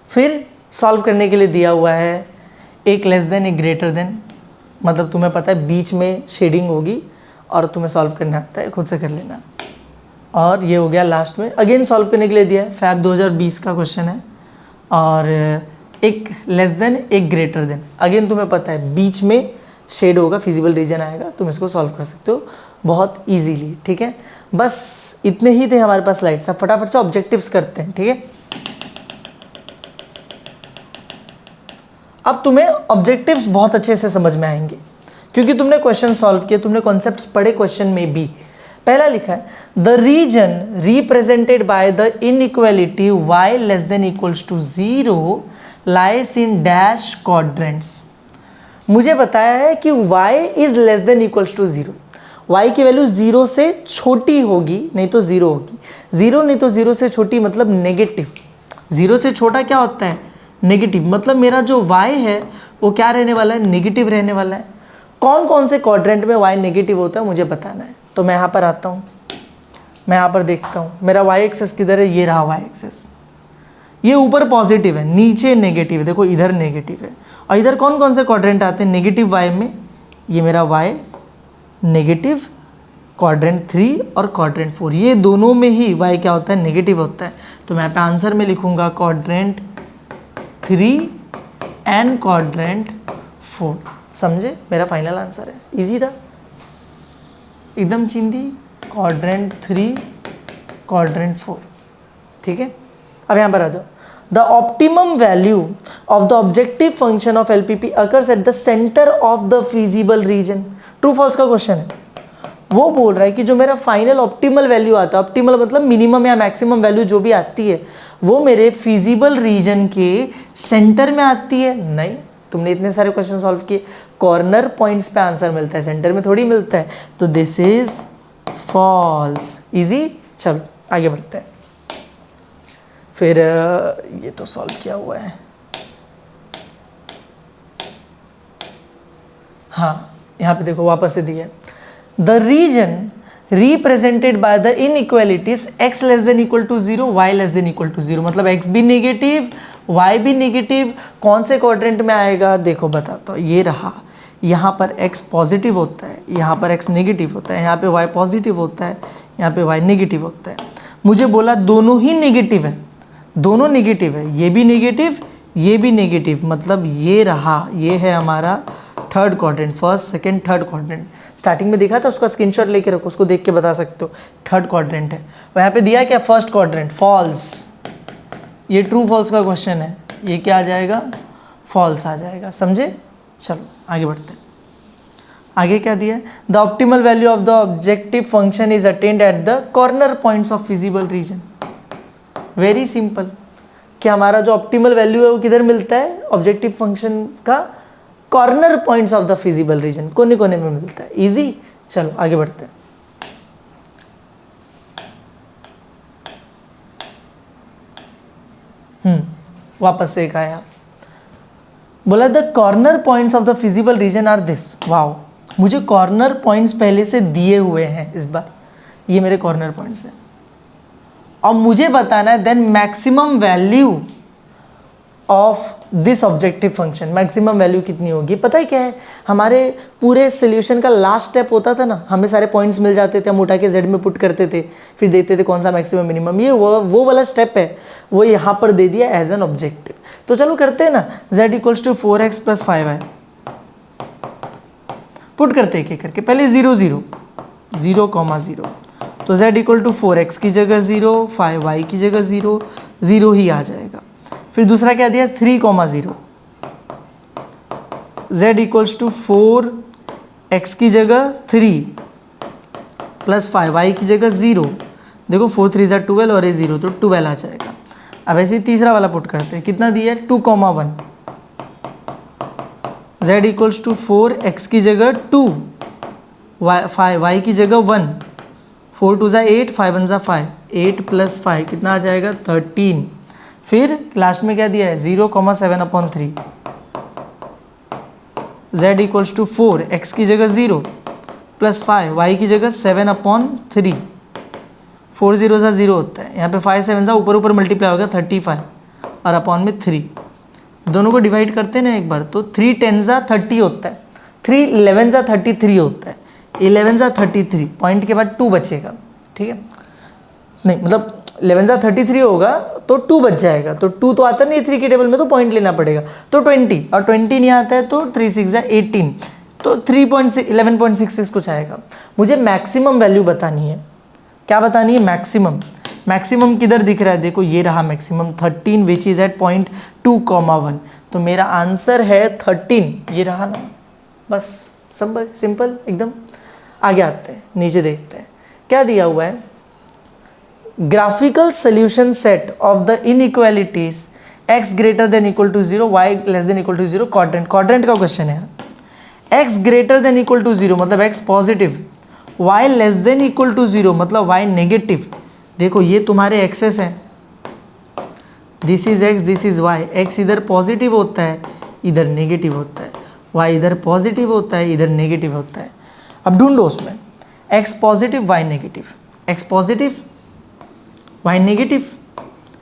[SPEAKER 1] फिर सॉल्व करने के लिए दिया हुआ है एक लेस देन एक ग्रेटर देन, मतलब तुम्हें पता है बीच में शेडिंग होगी और तुम्हें सॉल्व करना आता है, खुद से कर लेना। और ये हो गया लास्ट में, अगेन सॉल्व करने के लिए दिया है, फैब 2020 का क्वेश्चन है। और एक लेस देन एक ग्रेटर देन, अगेन तुम्हें पता है बीच में शेड होगा, फिजिबल रीजन आएगा, तुम इसको सॉल्व कर सकते हो बहुत इजीली, ठीक है। बस इतने ही थे हमारे पास स्लाइड्स। अब फटाफट से ऑब्जेक्टिव्स करते हैं, ठीक है। अब तुम्हें ऑब्जेक्टिव्स बहुत अच्छे से समझ में आएंगे क्योंकि तुमने क्वेश्चन सॉल्व किए, तुमने कॉन्सेप्ट्स पढ़े क्वेश्चन में भी। पहला लिखा है the region represented by the inequality y less than equals to 0 lies in dash quadrants. मुझे बताया है कि y is less than equals to 0, y की वैल्यू 0 से छोटी होगी नहीं तो 0 होगी, 0 नहीं तो 0 से छोटी मतलब नेगेटिव। 0 से छोटा क्या होता है? नेगेटिव। मतलब मेरा जो y है वो क्या रहने वाला है? नेगेटिव रहने वाला है। कौन कौन से क्वाड्रेंट में y नेगेटिव होता है मुझे बताना है। तो मैं यहाँ पर आता हूँ, मैं यहाँ पर देखता हूँ मेरा y एक्सेस किधर है, ये रहा y एक्सेस। ये ऊपर पॉजिटिव है, नीचे नेगेटिव है, देखो इधर नेगेटिव है। और इधर कौन कौन से क्वाड्रेंट आते हैं नेगेटिव y में? ये मेरा y नेगेटिव, क्वाड्रेंट 3 और क्वाड्रेंट 4, ये दोनों में ही y क्या होता है? नेगेटिव होता है। तो मैं यहाँ पे आंसर में लिखूँगा क्वाड्रेंट 3 एंड क्वाड्रेंट 4। समझे? मेरा फाइनल आंसर है। इजी था एकदम चिंदी। क्वाड्रेंट 3 क्वाड्रेंट 4, ठीक है। अब यहाँ पर आ जाओ। The optimum value of the objective function of LPP occurs at the centre of the feasible region. True false का क्वेश्चन है। वो बोल रहा है कि जो मेरा फाइनल ऑप्टिमल वैल्यू आता है, ऑप्टिमल मतलब मिनिमम या मैक्सिमम वैल्यू जो भी आती है, वो मेरे फिजिबल रीजन के सेंटर में आती है। नहीं, तुमने इतने सारे क्वेश्चन सॉल्व किए, कॉर्नर पॉइंट्स पे आंसर मिलता है, सेंटर में थोड़ी मिलता है। तो दिस इज फॉल्स। इजी। चलो आगे बढ़ते हैं। फिर ये तो सॉल्व किया हुआ है। हाँ, यहाँ पे देखो वापस से दिया है the region represented by the inequalities x less than equal to 0, y less than equal to 0, मतलब x भी नेगेटिव y भी नेगेटिव। कौन से क्वाड्रेंट में आएगा? देखो बताता हूँ। ये रहा, यहाँ पर x पॉजिटिव होता है, यहाँ पर x नेगेटिव होता है, यहाँ पे y पॉजिटिव होता है, यहाँ पे y नेगेटिव होता है। मुझे बोला दोनों ही नेगेटिव है, दोनों नेगेटिव है, ये भी नेगेटिव ये भी नेगेटिव, मतलब ये रहा, ये है हमारा third quadrant, first second third quadrant. Starting में दिखा था, उसका स्क्रीनशॉट लेके रखो, उसको देख के बता सकते हो। थर्ड क्वाड्रेंट है और यहाँ पे दिया क्या? First quadrant. फॉल्स। ये ट्रू फॉल्स का क्वेश्चन है, ये क्या आ जाएगा? फॉल्स आ जाएगा। समझे? चलो आगे बढ़ते हैं। आगे क्या दिया है? The optimal value of the objective function is attend at the corner points of feasible region. Very simple कि हमारा जो ऑप्टिमल वैल्यू है वो किधर मिलता है? ऑब्जेक्टिव फंक्शन का corner points of the feasible reason, कोने कोने में मिलता है। इजी। चलो आगे बढ़ते हैं। वापस से एक आया, बोला the corner points of the feasible region are this. Wow, मुझे कॉर्नर पॉइंट्स पहले से दिए हुए हैं इस बार, ये मेरे कॉर्नर पॉइंट्स हैं और मुझे बताना है then maximum value of this objective function. Maximum value कितनी होगी? पता है क्या है, हमारे पूरे सोल्यूशन का लास्ट स्टेप होता था ना, हमें सारे पॉइंट्स मिल जाते थे, हम उठा के जेड में पुट करते थे, फिर देते थे कौन सा मैक्सिमम मिनिमम। ये वो वाला स्टेप है, वो यहाँ पर दे दिया एज एन ऑब्जेक्टिव। तो चलो करते हैं ना, z equals to 4x plus 5y put करते हैं एक एक करके। पहले 0 0 0, 0 तो z इक्वल टू 4x की जगह 0, 5y की जगह 0, 0 ही आ जाएगा। फिर दूसरा क्या दिया 3,0, z इक्वल्स टू 4x की जगह 3 प्लस 5y की जगह 0। देखो 4 3 ज़ा 12 और ये 0 तो 12 आ जाएगा। अब ऐसे ही तीसरा वाला पुट करते हैं, कितना दिया है 2,1, z इक्वल्स टू 4x की जगह 2, y की जगह 1, 4 2 ज़ा 8, 5 1 ज़ा 5, 8 प्लस 5 कितना आ जाएगा 13। फिर लास्ट में क्या दिया है 0,7/3, z इक्वल्स टू 4x की जगह 0 प्लस 5 y की जगह 7/3, 4 0 ज़ा 0 होता है, यहाँ पे 5 7 ज़ा ऊपर ऊपर मल्टीप्लाई होगा 35 और अपॉन में 3, दोनों को डिवाइड करते हैं ना एक बार, तो 3 10 ज़ा 30 होता है, 3 11 ज़ा 33 होता है, 11 ज़ा 33, पॉइंट के बाद 2 बचेगा, ठीक है, नहीं मतलब 11 ज़ा 33 होगा तो 2 बच जाएगा, तो 2 तो आता नहीं 3 की टेबल में, तो पॉइंट लेना पड़ेगा, तो 20 और 20 नहीं आता है तो 3 6 ज़ा 18, तो 11.66 कुछ आएगा। मुझे मैक्सिमम वैल्यू बतानी है, क्या बतानी है मैक्सिमम। मैक्सिमम किधर दिख रहा है, देखो ये रहा maximum 13 which is at point 2,1, तो मेरा आंसर है 13, ये रहा ना, बस सिंपल एकदम। आगे आते हैं, नीचे देखते हैं क्या दिया हुआ है, graphical solution set of the inequalities x greater than equal to 0, y less than equal to 0, quadrant का क्वेश्चन है। x greater than equal to 0 मतलब x positive, y less than equal to 0 मतलब y नेगेटिव। देखो ये तुम्हारे axes हैं, this is x, this is y, x इधर positive होता है इधर नेगेटिव होता है, y इधर पॉजिटिव होता है इधर नेगेटिव होता है। अब ढूंढो उसमें x positive y negative, x positive y negative,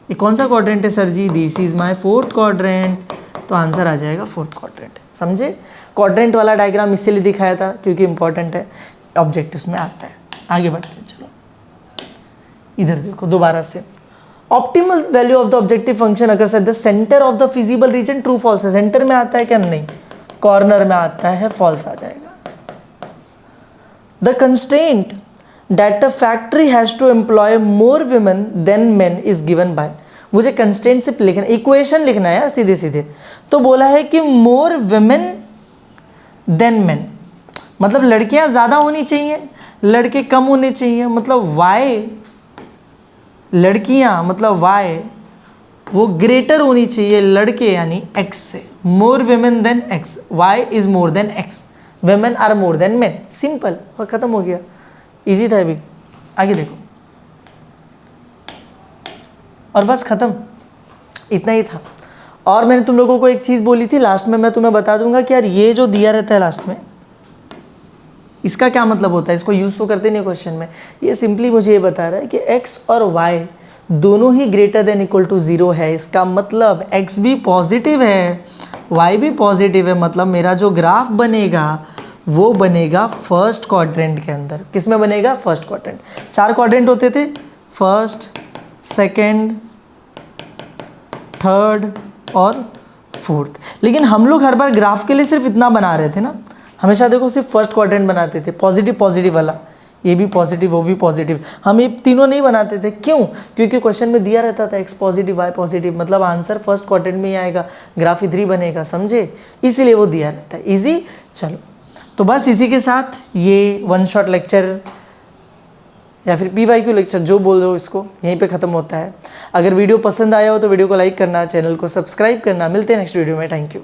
[SPEAKER 1] ये कौन सा क्वाड्रेंट है सर जी, this is my fourth quadrant, तो आंसर आ जाएगा फोर्थ क्वाड्रेंट। समझे, क्वाड्रेंट वाला डायग्राम इसीलिए दिखाया था क्योंकि इंपॉर्टेंट है, ऑब्जेक्टिव्स में आता है। आगे बढ़ते हैं, चलो इधर देखो दोबारा से, optimal value of the objective function अगर the centre of the feasible region, true false है, सेंटर में आता है क्या, नहीं, कॉर्नर में आता है, फॉल्स आ जाएगा। The constraint that a factory has to employ more women than men is given by, मुझे कंस्ट्रेंट सिर्फ लिखना, इक्वेशन लिखना है यार सीधे सीधे, तो बोला है कि मोर वुमेन देन मेन, मतलब लड़कियां ज़्यादा होनी चाहिए लड़के कम होने चाहिए, मतलब y लड़कियां मतलब y वो ग्रेटर होनी चाहिए लड़के यानी x से, more women than x, y is more than x, women are more than men, simple और ख़त्म हो गया, इजी था अभी। आगे देखो और बस ख़त्म, इतना ही था। और मैंने तुम लोगों को एक चीज़ बोली थी लास्ट में, मैं तुम्हें बता दूंगा कि यार ये जो दिया रहता है लास्ट में इसका क्या मतलब होता है, इसको यूज़ तो करते नहीं क्वेश्चन में, ये सिंपली मुझे ये बता रहा है कि x और y दोनों ही ग्रेटर देन इक्वल टू 0 है, इसका मतलब x भी पॉजिटिव है y भी पॉजिटिव है, मतलब मेरा जो ग्राफ बनेगा वो बनेगा फर्स्ट क्वाड्रेंट के अंदर। किस में बनेगा, फर्स्ट क्वाड्रेंट। 4 क्वाड्रेंट होते थे, फर्स्ट, सेकेंड, थर्ड और फोर्थ, लेकिन हम लोग हर बार ग्राफ के लिए सिर्फ इतना बना रहे थे ना, हमेशा देखो सिर्फ फर्स्ट क्वाड्रेंट बनाते थे, पॉजिटिव पॉजिटिव वाला, ये भी पॉजिटिव वो भी पॉजिटिव, हम ये तीनों नहीं बनाते थे। क्यों, क्योंकि क्वेश्चन में दिया रहता था x पॉजिटिव y पॉजिटिव, मतलब आंसर फर्स्ट क्वाड्रेंट में ही आएगा, ग्राफ इधर ही बनेगा, समझे, इसीलिए वो दिया रहता है, इजी। चलो तो बस इसी के साथ ये वन शॉट लेक्चर या फिर PYQ लेक्चर जो बोल रहे हो इसको यहीं पे ख़त्म होता है। अगर वीडियो पसंद आया हो तो वीडियो को लाइक करना, चैनल को सब्सक्राइब करना। मिलते हैं नेक्स्ट वीडियो में, थैंक यू।